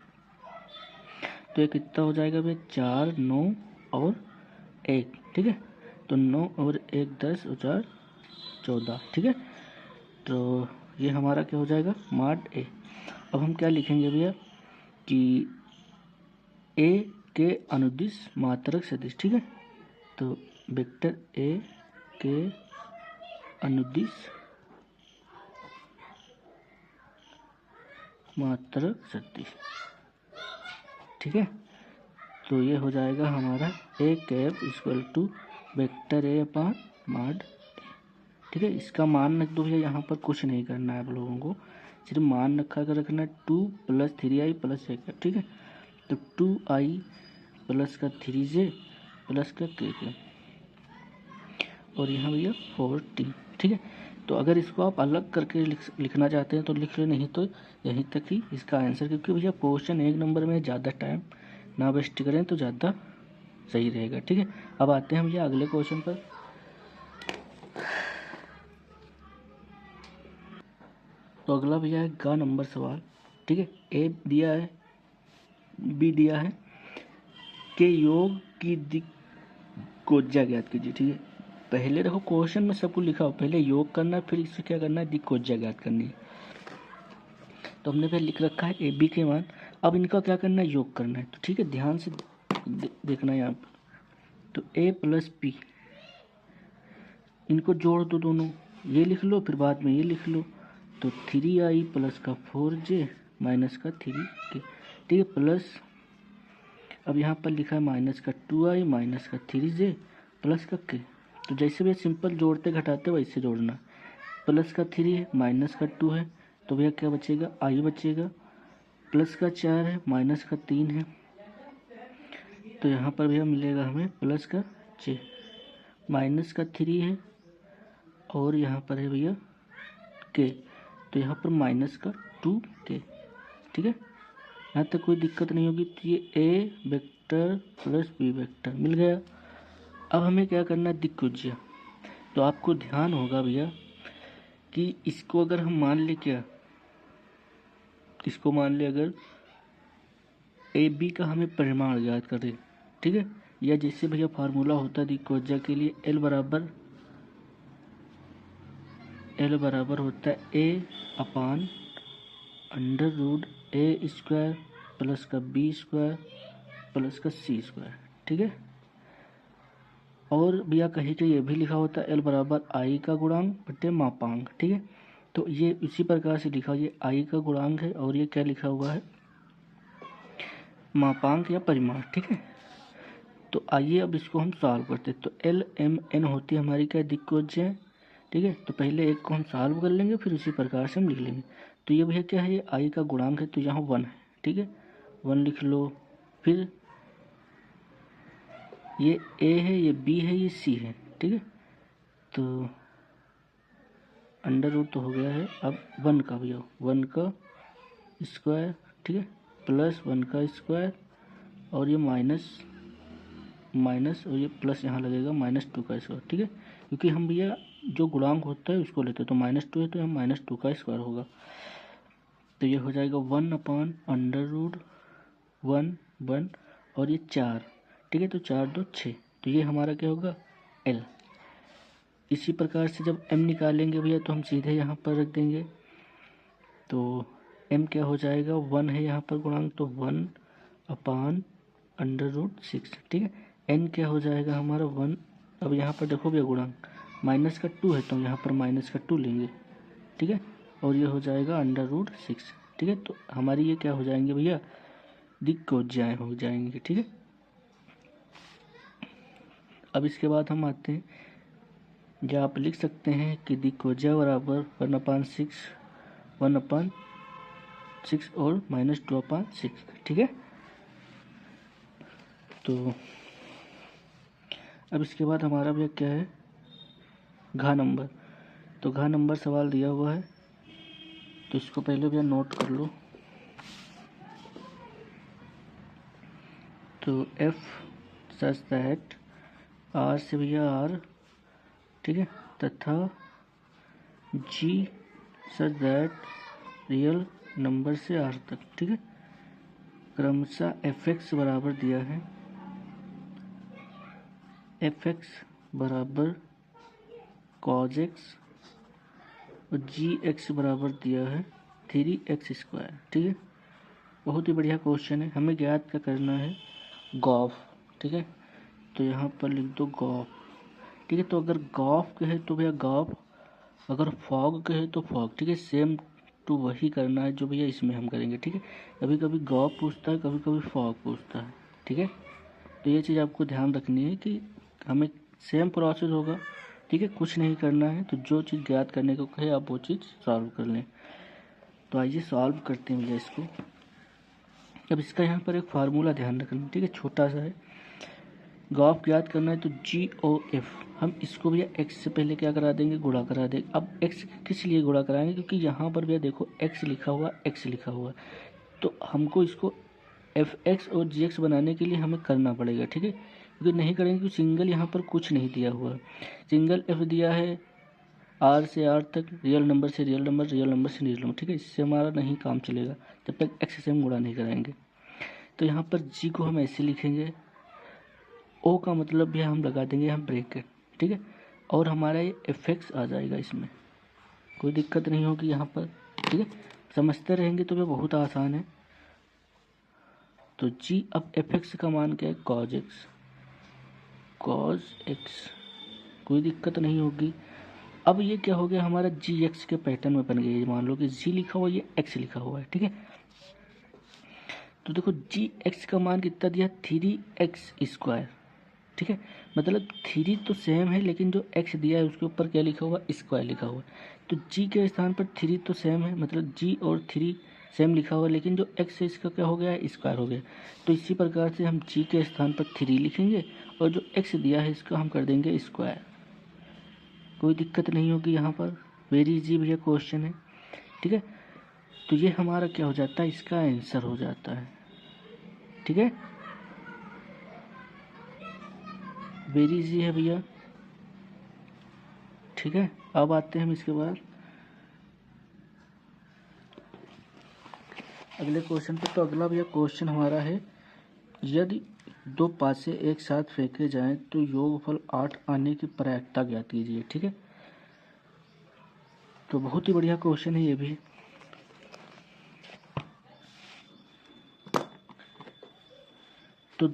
तो ये कितना हो जाएगा भैया 4, 9 और 1। ठीक है, तो 9 और 1 10 और 4 14, ठीक है। तो ये हमारा क्या हो जाएगा, मॉड ए। अब हम क्या लिखेंगे भैया कि ए के अनुदिश मात्रक सदिश, ठीक है। तो वेक्टर ए के अनुदिश मात्रक सदिश, ठीक है। तो ये हो जाएगा हमारा A cap equal to vector A upon mod, ठीक है। इसका मान रख दो भैया, यहाँ पर कुछ नहीं करना है आप लोगों को, सिर्फ मान रखा कर रखना है 2 + 3i + एक, ठीक है। तो 2i प्लस का 3j प्लस का k और यहाँ भैया 4t, ठीक है। तो अगर इसको आप अलग करके लिखना चाहते हैं तो लिख लो, नहीं तो यहीं तक ही इसका आंसर, क्योंकि भैया क्वेश्चन 1 नंबर में ज़्यादा टाइम ना वेस्ट करें तो ज़्यादा सही रहेगा, ठीक है। अब आते हैं भैया अगले क्वेश्चन पर। तो अगला भैया है गा नंबर सवाल, ठीक है। ए दिया है, बी दिया है, के योग की दिक् को ज्ञात कीजिए, ठीक है। पहले देखो क्वेश्चन में सब कुछ लिखा हो, पहले योग करना है, फिर इससे क्या करना है, दिक् को ज्ञात करनी है। तो हमने पहले लिख रखा है ए बी के मान, अब इनका क्या करना है, योग करना है। तो ठीक है, ध्यान से देखना है यहाँ पर। तो ए प्लस बी, इनको जोड़ दो दोनों, ये लिख लो फिर बाद में ये लिख लो। तो 3i प्लस का 4j माइनस का 3k, ठीक है, प्लस अब यहाँ पर लिखा है माइनस का 2i माइनस का 3j प्लस का k। तो जैसे भैया सिंपल जोड़ते घटाते वैसे जोड़ना, प्लस का 3 है माइनस का 2 है, तो भैया क्या बचेगा, i बचेगा, प्लस का 4 है माइनस का 3 है, तो यहाँ पर भैया मिलेगा हमें प्लस का j, माइनस का 3 है और यहाँ पर है भैया k, तो यहाँ पर माइनस का 2k, ठीक है। यहाँ तक कोई दिक्कत नहीं होगी। तो ये a vector plus b vector मिल गया। अब हमें क्या करना है, दिक्कुज्या। तो आपको ध्यान होगा भैया कि इसको अगर हम मान ले, क्या इसको मान ले अगर ए बी का हमें परिमाण ज्ञात करें, ठीक है, या जैसे भैया फार्मूला होता है दिक्कुज्या के लिए, L बराबर होता है a अपान √a² प्लस का b² प्लस का c², ठीक है। और भैया कहीं तो ये भी लिखा होता है L बराबर i का गुणांक बटे मापांक, ठीक है। तो ये इसी प्रकार से लिखा, ये i का गुणांक है और ये क्या लिखा हुआ है, मापांक या परिमाण, ठीक है। तो आइए अब इसको हम सॉल्व करते हैं। तो L M N होती है हमारी क्या, दिक्कुज्या, ठीक है। तो पहले एक को हम सॉल्व कर लेंगे, फिर उसी प्रकार से हम लिख लेंगे। तो ये भैया क्या है, ये i का गुणांक है, तो यहाँ 1 है, ठीक है, 1 लिख लो। फिर ये a है, ये b है, ये c है, ठीक है। तो अंडर रूट तो हो गया है, अब 1 का भैया 1 का स्क्वायर, ठीक है, प्लस 1 का स्क्वायर और ये माइनस और ये प्लस यहाँ लगेगा -2 का स्क्वायर, ठीक है। क्योंकि हम भैया जो गुणांक होता है उसको लेते हैं, तो -2 है तो यहाँ -2 का स्क्वायर होगा। तो ये हो जाएगा 1 अपान अंडर रूट 1 और ये 4, ठीक है। तो 4 2 6, तो ये हमारा क्या होगा, L। इसी प्रकार से जब M निकालेंगे भैया तो हम सीधे यहाँ पर रख देंगे। तो M क्या हो जाएगा, 1 है यहाँ पर गुणांक, तो 1 अपान अंडर रूट 6, ठीक है। N क्या हो जाएगा हमारा 1, अब यहाँ पर देखो भैया गुणांक माइनस का 2 है, तो यहाँ पर माइनस का 2 लेंगे, ठीक है। और ये हो जाएगा अंडर रूट 6, ठीक है। तो हमारी ये क्या हो जाएंगे भैया, दिक्कुज्याएँ हो जाएंगे, ठीक है। अब इसके बाद हम आते हैं, या आप लिख सकते हैं कि दिक्कुज्या बराबर 1/6 और -2/6, ठीक है। तो अब इसके बाद हमारा भैया क्या है, घा नंबर। तो घा नंबर सवाल दिया हुआ है, तो इसको पहले भैया नोट कर लो। तो F सच दैट R से भैया R, ठीक है, तथा G such that real number से R तक, ठीक है, क्रमशः fx बराबर दिया है, fx बराबर कॉज एक्स और जी एक्स बराबर दिया है 3x²। ठीक है, बहुत ही बढ़िया क्वेश्चन है। हमें ज्ञात क्या करना है, गॉफ। ठीक है, तो यहाँ पर लिख दो गॉफ। ठीक है, तो अगर गॉफ कहे तो भैया गॉफ, अगर फॉग कहे तो फॉग। ठीक है, सेम टू वही करना है जो भैया इसमें हम करेंगे। ठीक है, कभी कभी गॉफ पूछता है, कभी कभी फॉग पूछता है। ठीक है, तो ये चीज़ आपको ध्यान रखनी है कि हमें सेम प्रोसेस होगा। ठीक है, कुछ नहीं करना है, तो जो चीज़ ज्ञात करने को कहे आप वो चीज़ सॉल्व कर लें। तो आइए सॉल्व करते हैं भैया इसको। अब इसका यहाँ पर एक फार्मूला ध्यान रखना। ठीक है, छोटा सा है। गॉफ ज्ञात करना है तो GOF, हम इसको भैया x से पहले क्या करा देंगे, गुणा करा देंगे। अब x किस लिए गुणा कराएंगे, क्योंकि यहाँ पर भैया देखो x लिखा हुआ, x लिखा हुआ, तो हमको इसको fx और gx बनाने के लिए हमें करना पड़ेगा। ठीक है, क्योंकि नहीं करेंगे क्योंकि सिंगल यहाँ पर कुछ नहीं दिया हुआ। सिंगल f दिया है r से r तक, रियल नंबर से रियल नंबर, रियल नंबर से रियल नंबर। ठीक है, इससे हमारा नहीं काम चलेगा जब तक x से हम गुणा नहीं कराएंगे। तो यहाँ पर g को हम ऐसे लिखेंगे, ओ का मतलब भी हम लगा देंगे हम ब्रैकेट। ठीक है, और हमारा ये fx आ जाएगा, इसमें कोई दिक्कत नहीं होगी यहाँ पर। ठीक है, समझते रहेंगे तो ये बहुत आसान है। तो g, अब fx का मान क्या है, cos x, cos x, कोई दिक्कत नहीं होगी। अब ये क्या हो गया, हमारा gx के पैटर्न में बन गया। मान लो कि g लिखा हुआ है, ये x लिखा हुआ है। ठीक है, तो देखो gx का मान कितना दिया, 3x²। ठीक है, मतलब 3 तो सेम है, लेकिन जो x दिया है उसके ऊपर क्या लिखा हुआ, स्क्वायर लिखा हुआ है। तो g के स्थान पर 3 तो सेम है, मतलब g और 3 सेम लिखा हुआ है, लेकिन जो x है इसका क्या हो गया है, स्क्वायर हो गया। तो इसी प्रकार से हम g के स्थान पर 3 लिखेंगे और जो x दिया है इसका हम कर देंगे स्क्वायर। कोई दिक्कत नहीं होगी यहाँ पर, वेरी इजी भैया क्वेश्चन है। ठीक है, तो ये हमारा क्या हो जाता है, इसका आंसर हो जाता है। ठीक है, वेरी इजी है भैया। ठीक है, अब आते हैं हम इसके बाद अगले क्वेश्चन पे। तो अगला भैया क्वेश्चन हमारा है, यदि दो पासे एक साथ फेंके जाएं तो योगफल 8 आने की प्रायिकता ज्ञात कीजिए। ठीक है, तो बहुत ही बढ़िया क्वेश्चन है ये भी। तो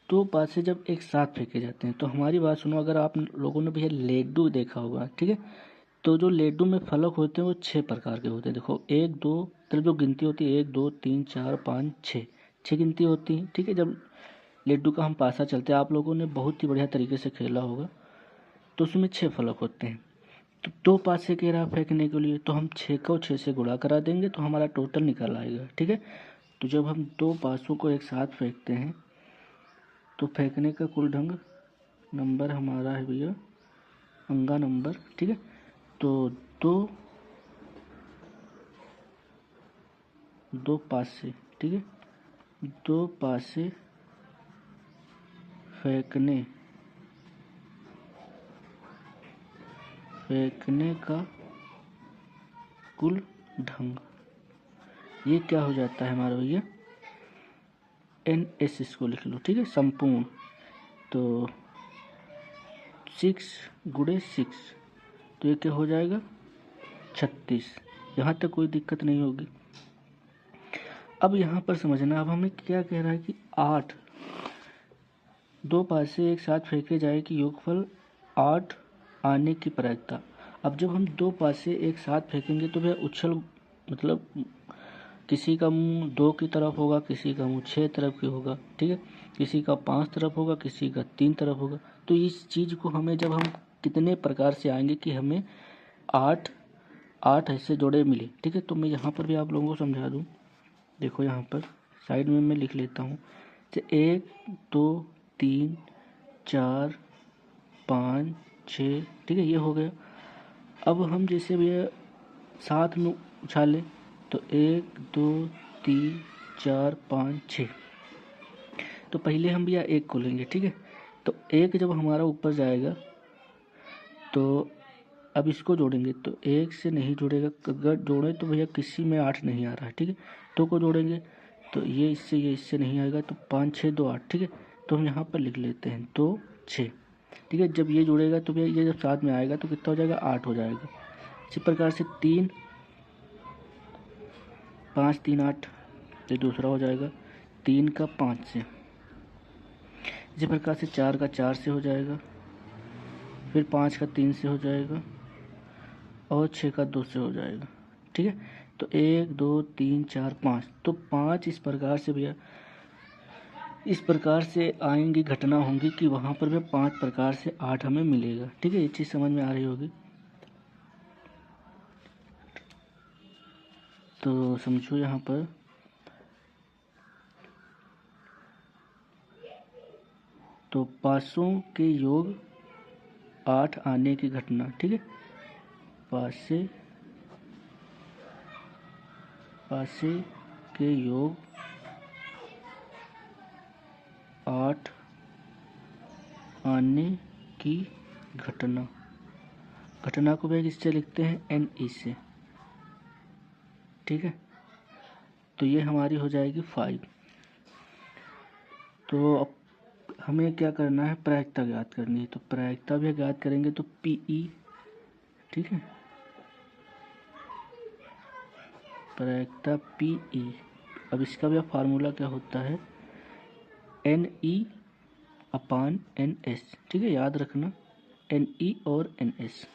दो पासे जब एक साथ फेंके जाते हैं, तो हमारी बात सुनो, अगर आप लोगों ने भैया लेडू देखा होगा, ठीक है, तो जो लेडू में फलक होते हैं वो 6 प्रकार के होते हैं। देखो 1 2, मतलब जो गिनती होती है 1 2 3 4 5 6 गिनती होती है। ठीक है, जब लेडू का हम पासा चलते हैं, आप लोगों ने बहुत ही बढ़िया तरीके से खेला होगा, तो उसमें 6 फलक होते हैं। तो दो पासे के रहा फेंकने के लिए, तो हम 6 को 6 से गुणा करा देंगे तो हमारा टोटल निकल आएगा। ठीक है, तो जब हम दो पासों को एक साथ फेंकते हैं तो फेंकने का कुल ढंग नंबर हमारा है भैया अंगा नंबर। ठीक है, तो दो पासे, ठीक है, दो पासे फेंकने का कुल ढंग, ये क्या हो जाता है हमारा भैया, NS इसको लिख लो। ठीक है, संपूर्ण। तो 6 × 6, तो ये क्या हो जाएगा 36। यहाँ तक कोई दिक्कत नहीं होगी। अब यहाँ पर समझना, अब हमें क्या कह रहा है कि 8 दो पासे एक साथ फेंके जाए कि योगफल 8 आने की प्रायिकता। अब जब हम दो पासे एक साथ फेंकेंगे तो वह उछल, मतलब किसी का मुंह 2 की तरफ होगा, किसी का मुंह 6 तरफ की होगा। ठीक है, किसी का 5 तरफ होगा, किसी का 3 तरफ होगा। तो इस चीज़ को हमें जब हम कितने प्रकार से आएंगे कि हमें 8 ऐसे जोड़े मिले। ठीक है, तो मैं यहाँ पर भी आप लोगों को समझा दूँ। देखो यहाँ पर साइड में मैं लिख लेता हूँ, 1 2 3 4 5 6। ठीक है, ये हो गया। अब हम जैसे भी साथ में उछाले तो 1 2 3 4 5 6, तो पहले हम भैया 1 को लेंगे। ठीक है, तो 1 जब हमारा ऊपर जाएगा तो अब इसको जोड़ेंगे तो 1 से नहीं जुड़ेगा, अगर जोड़े तो भैया किसी में 8 नहीं आ रहा है। ठीक है, 2 को जोड़ेंगे तो ये इससे नहीं आएगा, तो 5 6 2 8। ठीक है, तो हम यहाँ पर लिख लेते हैं 2 6। ठीक है। जब ये जुड़ेगा तो भैया ये जब साथ में आएगा तो कितना हो जाएगा, 8 हो जाएगा। इसी प्रकार से 3 5 3 8 ये दूसरा हो जाएगा 3 का 5 से। इसी प्रकार से 4 का 4 से हो जाएगा, फिर 5 का 3 से हो जाएगा और 6 का 2 से हो जाएगा। ठीक है, तो 1 2 3 4 5, तो 5 इस प्रकार से भैया इस प्रकार से आएंगी, घटना होंगी कि वहाँ पर भी 5 प्रकार से 8 हमें मिलेगा। ठीक है, ये चीज़ समझ में आ रही होगी। तो समझो यहाँ पर तो 500 के योग 8 आने की घटना। ठीक है, 500 के योग 8 आने की घटना को भैया किससे लिखते हैं, NE से। ठीक है, तो ये हमारी हो जाएगी 5। तो अब हमें क्या करना है, प्रायिकता ज्ञात करनी है। तो प्रायिकता भी ज्ञात करेंगे तो PE। ठीक है, प्रायिकता PE। अब इसका भी फार्मूला क्या होता है, NE/NS। ठीक है, याद रखना NE और NS।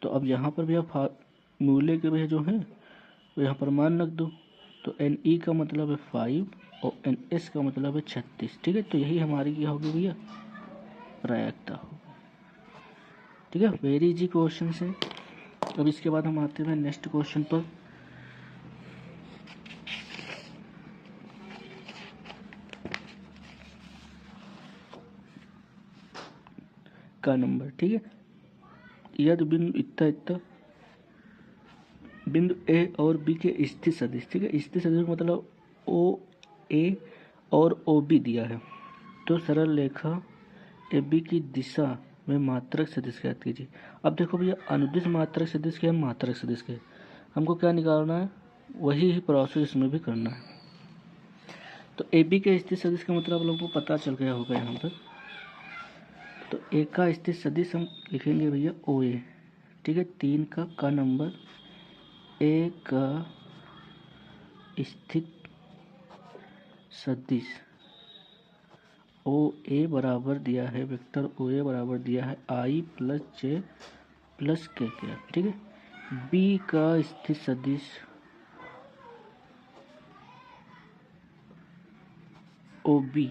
तो अब यहाँ पर भैया फार्मूले के भैया जो हैं तो यहाँ पर मान रख दो। तो NE का मतलब है 5 और NS का मतलब है 36। ठीक है, तो यही हमारी क्या होगी भैया, प्रायिकता होगी। ठीक है, वेरी इजी क्वेश्चन है। अब इसके बाद हम आते हैं नेक्स्ट क्वेश्चन पर। का नंबर। ठीक है, यदि बिंदु इतना बिंदु A और B के स्थित सदिश। ठीक है, स्थित सदिश मतलब OA और OB दिया है, तो सरल रेखा AB की दिशा में मात्रक सदिश ज्ञात कीजिए। अब देखो भैया, अनुदिश मात्रक सदिश के मात्रक सदिश के हमको क्या निकालना है, वही ही प्रोसेस इसमें भी करना है। तो AB के स्थित सदिश का मतलब आप लोगों को पता चल गया होगा यहाँ पर। तो A का स्थित सदिश हम लिखेंगे भैया OA। ठीक है, 3 का नंबर A का स्थित सदिश OA बराबर दिया है, वेक्टर OA बराबर दिया है I + J + K के। ठीक है, B का स्थित सदिश OB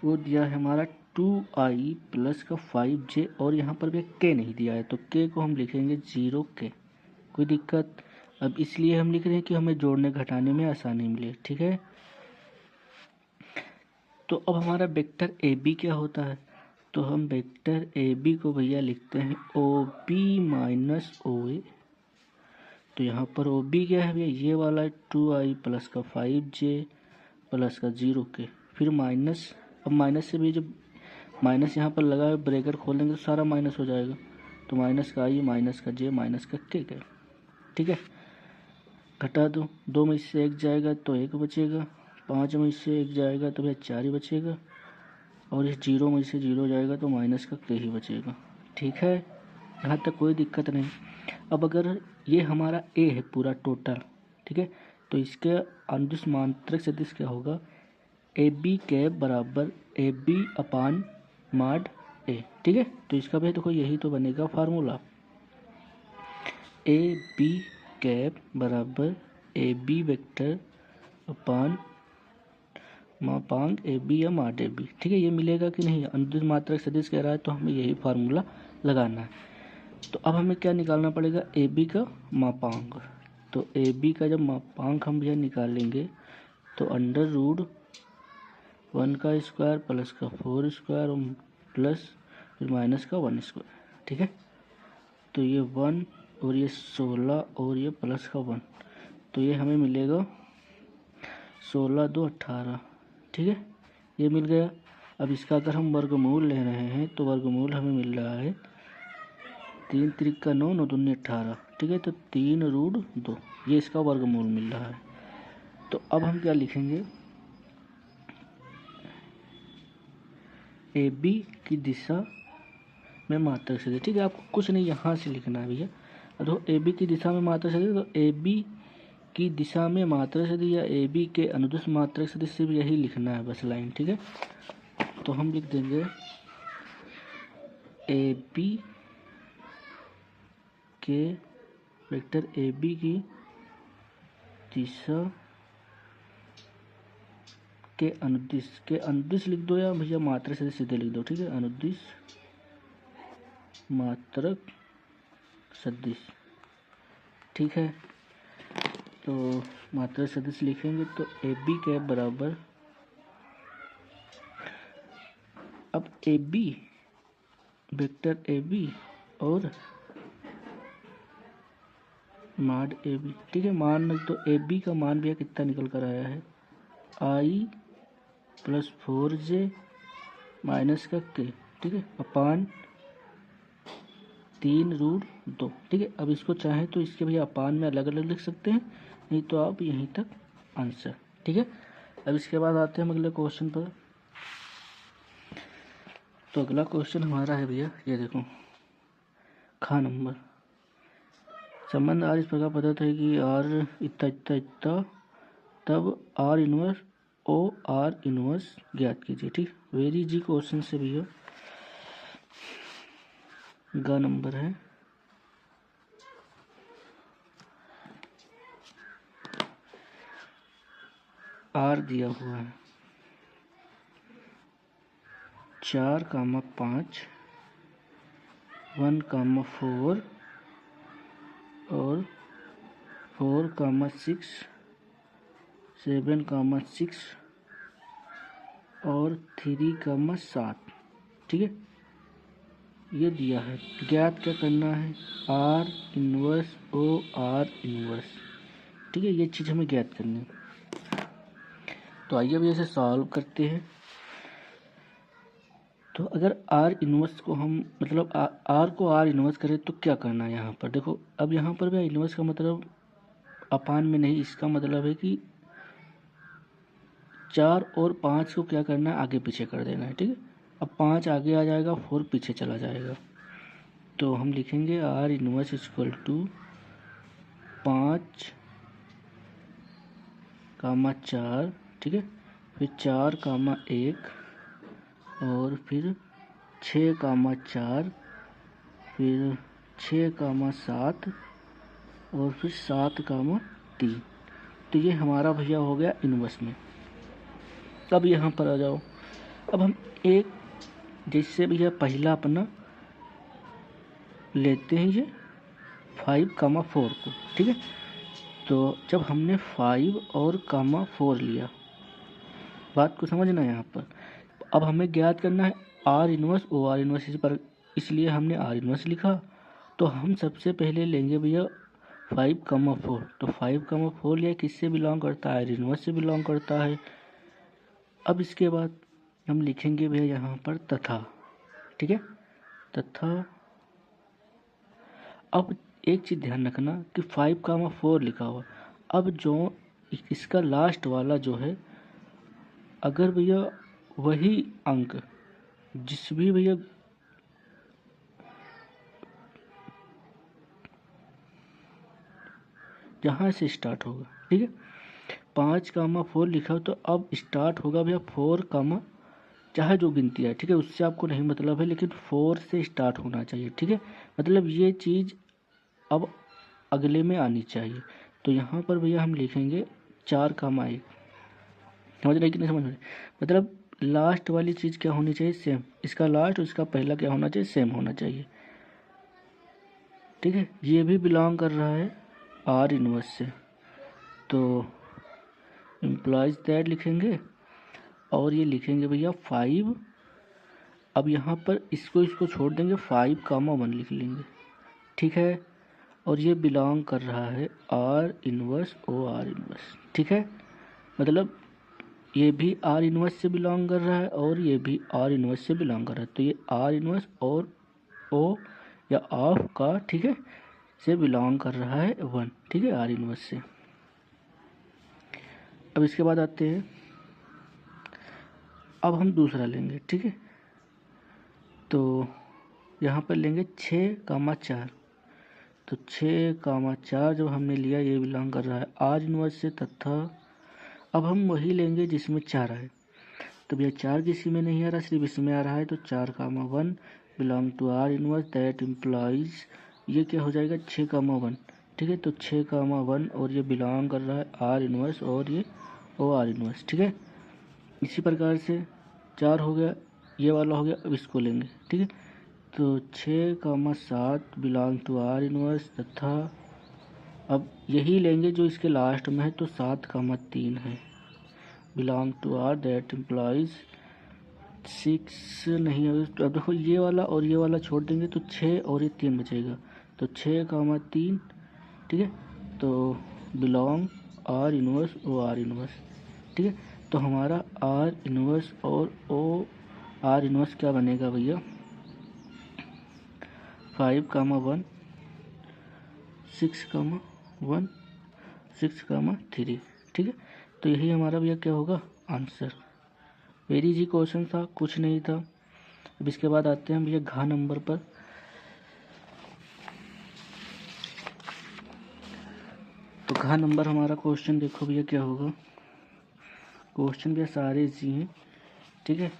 वो दिया है हमारा 2I + का 5J, और यहाँ पर भी K नहीं दिया है, तो K को हम लिखेंगे 0K। कोई दिक्कत? अब इसलिए हम लिख रहे हैं कि हमें जोड़ने घटाने में आसानी मिले। ठीक है, तो अब हमारा वेक्टर AB क्या होता है, तो हम वेक्टर AB को भैया लिखते हैं OB - OA। तो यहाँ पर OB क्या है भैया, ये वाला 2I + का 5J + का 0K, फिर माइनस। अब माइनस से भी जब माइनस यहाँ पर लगा है, ब्रैकेट खोल देंगे तो सारा माइनस हो जाएगा। तो माइनस का I - का J - का K। ठीक है, घटा दो, 2 में से 1 जाएगा तो 1 बचेगा, 5 में से 1 जाएगा तो भैया 4 ही बचेगा, और इस 0 में से 0 जाएगा तो माइनस का K ही बचेगा। ठीक है, यहाँ तक कोई दिक्कत नहीं। अब अगर ये हमारा A है पूरा टोटल, ठीक है, तो इसके अनुदिश मात्रक सदिश क्या होगा, AB कैप बराबर AB/mod A। ठीक है, तो इसका भैया देखो यही तो बनेगा फार्मूला, AB कैप बराबर AB वेक्टर अपान मापांक AB या mod AB। ठीक है, ये मिलेगा कि नहीं, अनुदिश मात्रक सदिश कह रहा है तो हमें यही फार्मूला लगाना है। तो अब हमें क्या निकालना पड़ेगा, AB का मापांक। तो AB का जब मापांक हम यह निकालेंगे तो √1 का स्क्वायर प्लस का 4 स्क्वायर प्लस फिर माइनस का 1 स्क्वायर। ठीक है, तो ये 1 और ये 16 और ये प्लस का 1, तो ये हमें मिलेगा 16 2 18। ठीक है, ये मिल गया। अब इसका अगर हम वर्गमूल ले रहे हैं तो वर्गमूल हमें मिल रहा है 3 त्रिक का 9 9 दूनी 18। ठीक है, तो 3√2 ये इसका वर्गमूल मिल रहा है। तो अब हम क्या लिखेंगे, ए बी की दिशा में मात्रक सदिश। ठीक है, आपको कुछ नहीं यहाँ से लिखना है भैया। तो ए बी की दिशा में मात्रक सदिश, तो ए बी की दिशा में मात्रक सदिश या ए बी के अनुदिश मात्रक सदिश सिर्फ यही लिखना है बस लाइन। ठीक है, तो हम लिख देंगे ए बी के वेक्टर ए बी की दिशा के अनुदिश लिख दो या भैया मात्रक सदिश सीधे लिख दो। ठीक है, अनुदिश मात्रक सदिश। ठीक है, तो मात्रक सदिश लिखेंगे तो ए बी के बराबर, अब a b vector a b और माड ए बी। ठीक है, मान तो ए बी का मान भैया कितना निकल कर आया है, आई प्लस 4j माइनस का के। ठीक है, अपान 3√2। ठीक है, अब इसको चाहे तो इसके भैया अपान में अलग अलग लिख सकते हैं, नहीं तो आप यहीं तक आंसर। ठीक है, अब इसके बाद आते हैं हम अगले क्वेश्चन पर। तो अगला क्वेश्चन हमारा है भैया, ये देखो खा नंबर। संबंध आर इस प्रकार पता है कि आर इतना इतना इतना, तब R inverse o R inverse ज्ञात कीजिए। ठीक, वेरी इजी क्वेश्चन से भैया, गा नंबर है आर दिया हुआ है 4,5 1,4 और 4,6 7,6 और 3,7। ठीक है, ये दिया है, ज्ञात क्या करना है, R inverse o R inverse. ठीक है, ये चीज़ हमें ज्ञात करनी है। तो आइए अब इसे सॉल्व करते हैं। तो अगर आर इनवर्स को हम मतलब आर को आर इनवर्स करें तो क्या करना है यहाँ पर, देखो अब यहाँ पर भी इनवर्स का मतलब अपान में नहीं, इसका मतलब है कि 4 और 5 को क्या करना है, आगे पीछे कर देना है। ठीक है, अब 5 आगे आ जाएगा, 4 पीछे चला जाएगा, तो हम लिखेंगे आर इनवर्स इक्वल टू 5,4। ठीक है, फिर 4,1 और फिर 6,4 फिर 6,7 और फिर 7,3। तो ये हमारा भैया हो गया इनवर्स में। अब यहाँ पर आ जाओ, अब हम एक जैसे भैया पहला अपना लेते हैं ये 5,4 को। ठीक है, तो जब हमने 5 और 4 लिया, बात को समझना है यहाँ पर। अब हमें ज्ञात करना है R inverse o R inverse, पर इसलिए हमने आर इनवर्स लिखा। तो हम सबसे पहले लेंगे भैया 5,4। तो 5,4 लिया, किससे बिलोंग करता है, आर इनवर्स से बिलोंग करता है। अब इसके बाद हम लिखेंगे भैया यहाँ पर तथा। ठीक है, तथा अब एक चीज़ ध्यान रखना कि 5,4 लिखा हुआ, अब जो इसका लास्ट वाला जो है, अगर भैया वही अंक जिस भी भैया जहाँ से स्टार्ट होगा, ठीक है 5,4 लिखा, तो अब स्टार्ट होगा भैया 4, चाहे जो गिनती है। ठीक है, उससे आपको नहीं मतलब है, लेकिन 4 से स्टार्ट होना चाहिए। ठीक है, मतलब ये चीज़ अब अगले में आनी चाहिए। तो यहाँ पर भैया हम लिखेंगे 4,1। समझ रहे कि नहीं समझ रहे, मतलब लास्ट वाली चीज़ क्या होनी चाहिए, सेम। इसका लास्ट और इसका पहला क्या होना चाहिए, सेम होना चाहिए। ठीक है, ये भी बिलोंग कर रहा है आर इनवर्स से, तो इम्प्लाइज दैट लिखेंगे और ये लिखेंगे भैया 5। अब यहाँ पर इसको छोड़ देंगे, 5,1 लिख लेंगे। ठीक है, और ये बिलोंग कर रहा है R inverse o R inverse. ठीक है, मतलब ये भी आर इनवर्स से बिलोंग कर रहा है और ये भी आर इनवर्स से बिलोंग कर रहा है, तो ये आर इनवर्स और ओ या ऑफ का, ठीक है, से बिलोंग कर रहा है 1। ठीक है, आर इनवर्स से। अब इसके बाद आते हैं, अब हम दूसरा लेंगे। ठीक है, तो यहाँ पर लेंगे 6,4। तो 6,4 जब हमने लिया ये बिलोंग कर रहा है आर इनवर्स से, तथा अब हम वही लेंगे जिसमें 4 आए। तो भैया 4 किसी में नहीं आ रहा, सिर्फ इसमें आ रहा है, तो 4,1 belong to R inverse, that implies ये क्या हो जाएगा 6,1। ठीक है, तो 6,1 और ये बिलोंग कर रहा है आर इनवर्स और ये ओ आर इनवर्स। ठीक है, इसी प्रकार से 4 हो गया, ये वाला हो गया, अब इसको लेंगे। ठीक है, तो 6,7 बिलोंग टू आर इनवर्स, तथा अब यही लेंगे जो इसके लास्ट में है, तो 7,3 है belong to R, that implies 6 नहीं है। तो अब देखो ये वाला और ये वाला छोड़ देंगे तो 6 और ये 3 बचेगा, तो 6,3। ठीक है, तो belong R inverse o R inverse. ठीक है, तो हमारा आर इनवर्स और ओ आर इनवर्स क्या बनेगा भैया 5,1 6,1 6,3। ठीक है, तो यही हमारा भैया क्या होगा आंसर। वेरी इजी क्वेश्चन था, कुछ नहीं था। अब इसके बाद आते हैं भैया घ नंबर पर। तो घ नंबर हमारा क्वेश्चन देखो भैया क्या होगा। क्वेश्चन भैया सारे इजी हैं। ठीक है,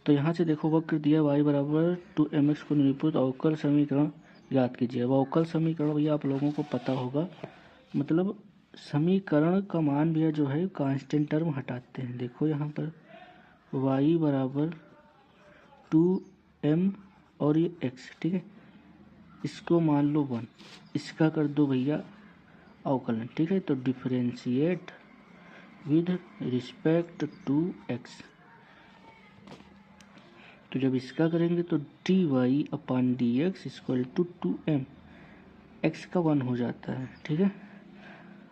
तो यहाँ से देखो वक्र दिया y बराबर 2mx को निरूपित अवकल समीकरण याद कीजिए। अब अवकल समीकरण भैया आप लोगों को पता होगा, मतलब समीकरण का मान भैया जो है कांस्टेंट टर्म हटाते हैं। देखो यहाँ पर y बराबर 2m और ये x। ठीक है, इसको मान लो 1, इसका कर दो भैया अवकलन। ठीक है, तो differentiate with respect to x। तो जब इसका करेंगे तो dy/dx equal to 2m, x का 1 हो जाता है। ठीक है,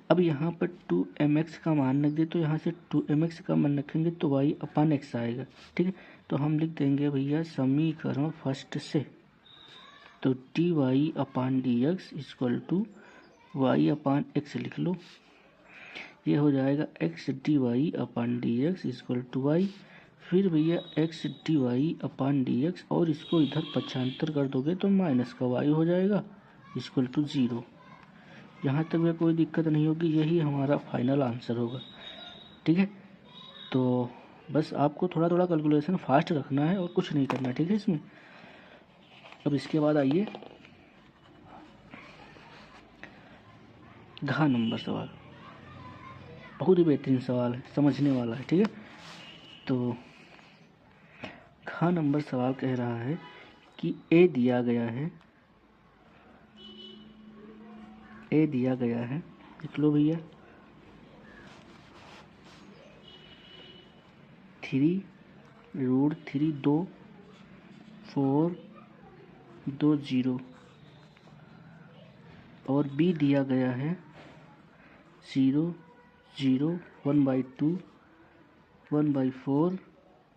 अब यहाँ पर 2mx का मान रख दे, तो यहाँ से 2mx का मान रखेंगे तो y/x आएगा। ठीक है, तो हम लिख देंगे भैया समीकरण फर्स्ट से, तो dy/dx इक्वल टू y/x लिख लो। ये हो जाएगा x dy/dx equal to y, फिर भैया x dy/dx और इसको इधर पक्षांतर कर दोगे तो माइनस का y हो जाएगा इक्वल टू 0। यहाँ तक भैया कोई दिक्कत नहीं होगी, यही हमारा फाइनल आंसर होगा। ठीक है, तो बस आपको थोड़ा थोड़ा कैलकुलेशन फास्ट रखना है और कुछ नहीं करना। ठीक है इसमें। अब इसके बाद आइए घ नंबर सवाल। बहुत ही बेहतरीन सवाल है, समझने वाला है। ठीक है, तो घ नंबर सवाल कह रहा है कि ए दिया गया है, ए दिया गया है, लिख लो भैया 3√3 2 4 2 0, और बी दिया गया है 0 0 1/2 1/4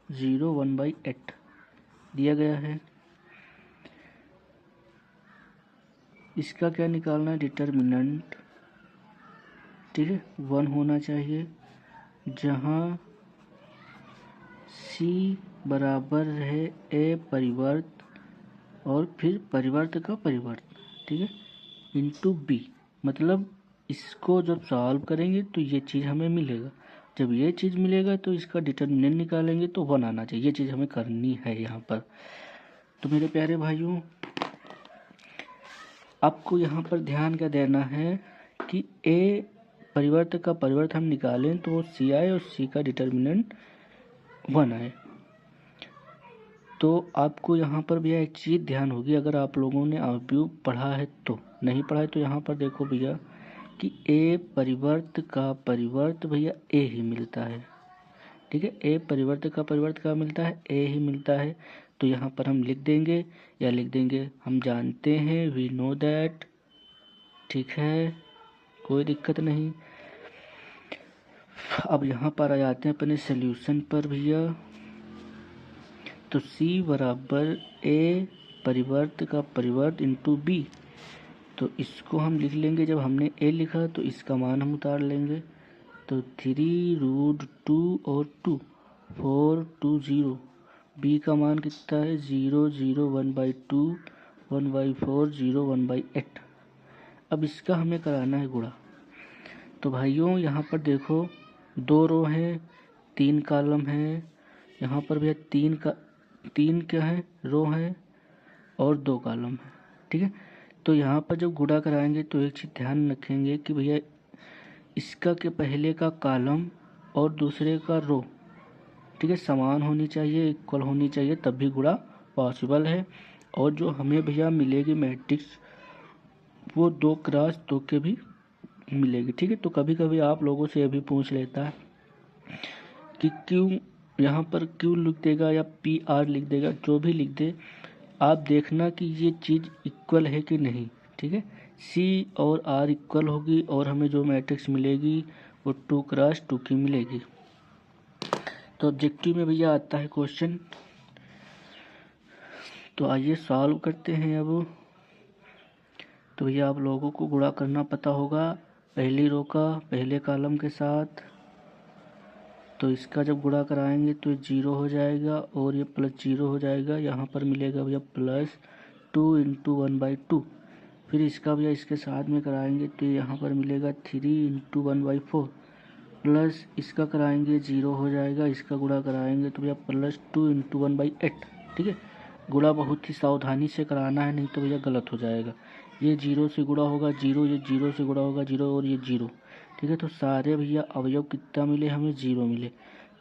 0 1/8 दिया गया है। इसका क्या निकालना है डिटर्मिनेंट। ठीक है, 1 होना चाहिए, जहाँ c बराबर है a परिवर्त और फिर परिवर्त का परिवर्त। ठीक है, इंटू b, मतलब इसको जब सॉल्व करेंगे तो ये चीज़ हमें मिलेगा। जब ये चीज़ मिलेगा तो इसका डिटर्मिनेंट निकालेंगे तो 1 आना चाहिए। ये चीज़ हमें करनी है यहाँ पर। तो मेरे प्यारे भाइयों, आपको यहाँ पर ध्यान क्या देना है कि a परिवर्त का परिवर्त हम निकालें तो वो c आए और c का डिटर्मिनेंट 1 आए। तो आपको यहाँ पर भैया एक चीज़ ध्यान होगी, अगर आप लोगों ने अव्यूह पढ़ा है तो, नहीं पढ़ा है तो यहाँ पर देखो भैया कि a परिवर्त का परिवर्त भैया a ही मिलता है। ठीक है, a परिवर्त का परिवर्त का मिलता है, a ही मिलता है। तो यहाँ पर हम लिख देंगे, या लिख देंगे हम जानते हैं, वी नो दैट। ठीक है, कोई दिक्कत नहीं। अब यहाँ पर आ जाते हैं अपने सॉल्यूशन पर भैया। तो c बराबर a परिवर्त का परिवर्त इंटू b, तो इसको हम लिख लेंगे, जब हमने a लिखा तो इसका मान हम उतार लेंगे। तो 3√2 और 2 4 2 0 बी का मान कितना है 0 0 1/2 1/4 0 1/8। अब इसका हमें कराना है गुणा। तो भाइयों यहाँ पर देखो 2 रो है 3 कॉलम है, यहाँ पर भैया 3 क्या है रो है और 2 कॉलम है, ठीक है। तो यहाँ पर जब गुणा कराएंगे तो एक चीज़ ध्यान रखेंगे कि भैया इसका के पहले का कॉलम और दूसरे का रो, ठीक है, समान होनी चाहिए, इक्वल होनी चाहिए, तब भी गुणा पॉसिबल है। और जो हमें भैया मिलेगी मैट्रिक्स वो 2 क्रॉस 2 के भी मिलेगी, ठीक है। तो कभी कभी आप लोगों से ये भी पूछ लेता है कि क्यों यहाँ पर क्यों लिख देगा या PR लिख देगा, जो भी लिख दे आप देखना कि ये चीज़ इक्वल है कि नहीं, ठीक है। C और R इक्वल होगी और हमें जो मैट्रिक्स मिलेगी वो 2 क्रॉस 2 की मिलेगी। तो ऑब्जेक्टिव में भैया आता है क्वेश्चन, तो आइए सॉल्व करते हैं। अब तो भैया आप लोगों को गुणा करना पता होगा पहली रो का पहले कॉलम के साथ। तो इसका जब गुणा कराएंगे तो 0 हो जाएगा और ये +0 हो जाएगा। यहाँ पर मिलेगा भैया +2 × 1/2। फिर इसका भैया इसके साथ में कराएंगे तो यहाँ पर मिलेगा 3 × 1/4 प्लस इसका कराएंगे 0 हो जाएगा। इसका गुणा कराएंगे तो भैया +2 × 1/8, ठीक है। गुणा बहुत ही सावधानी से कराना है, नहीं तो भैया गलत हो जाएगा। ये 0 से गुणा होगा 0, ये 0 से गुणा होगा 0 और ये 0, ठीक है। तो सारे भैया अवयव कितना मिले हमें 0 मिले।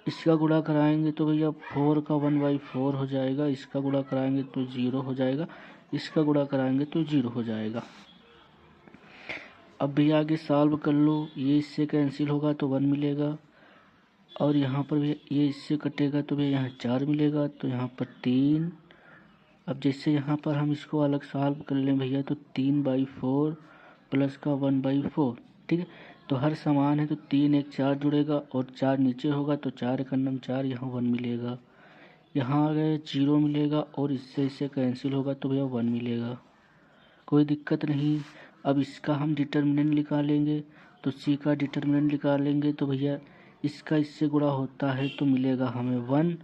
इसका गुणा कराएंगे तो भैया 4 का 1/4 हो जाएगा। इसका गुणा कराएंगे तो 0 हो जाएगा। इसका गुणा कराएंगे तो 0 हो जाएगा। अब भैया आगे सॉल्व कर लो, ये इससे कैंसिल होगा तो 1 मिलेगा और यहाँ पर भी ये इससे कटेगा तो भैया यहाँ 4 मिलेगा, तो यहाँ पर 3। अब जैसे यहाँ पर हम इसको अलग सॉल्व कर लें भैया तो 3/4 प्लस का 1/4, ठीक है। तो हर समान है तो 3 1 4 जुड़ेगा और 4 नीचे होगा तो 4 1 4, यहाँ 1 मिलेगा। यहाँ आ गए 0 मिलेगा और इससे कैंसिल होगा तो भैया 1 मिलेगा, कोई दिक्कत नहीं। अब इसका हम डिटर्मिनेंट निकालेंगे तो C का डिटर्मिनेंट निकालेंगे तो भैया इसका इससे गुणा होता है तो मिलेगा हमें 1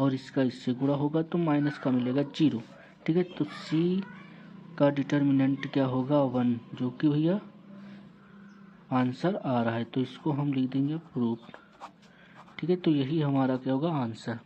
और इसका इससे गुणा होगा तो माइनस का मिलेगा 0, ठीक है। तो C का डिटर्मिनेंट क्या होगा 1, जो कि भैया आंसर आ रहा है। तो इसको हम लिख देंगे प्रूफ, ठीक है। तो यही हमारा क्या होगा आंसर।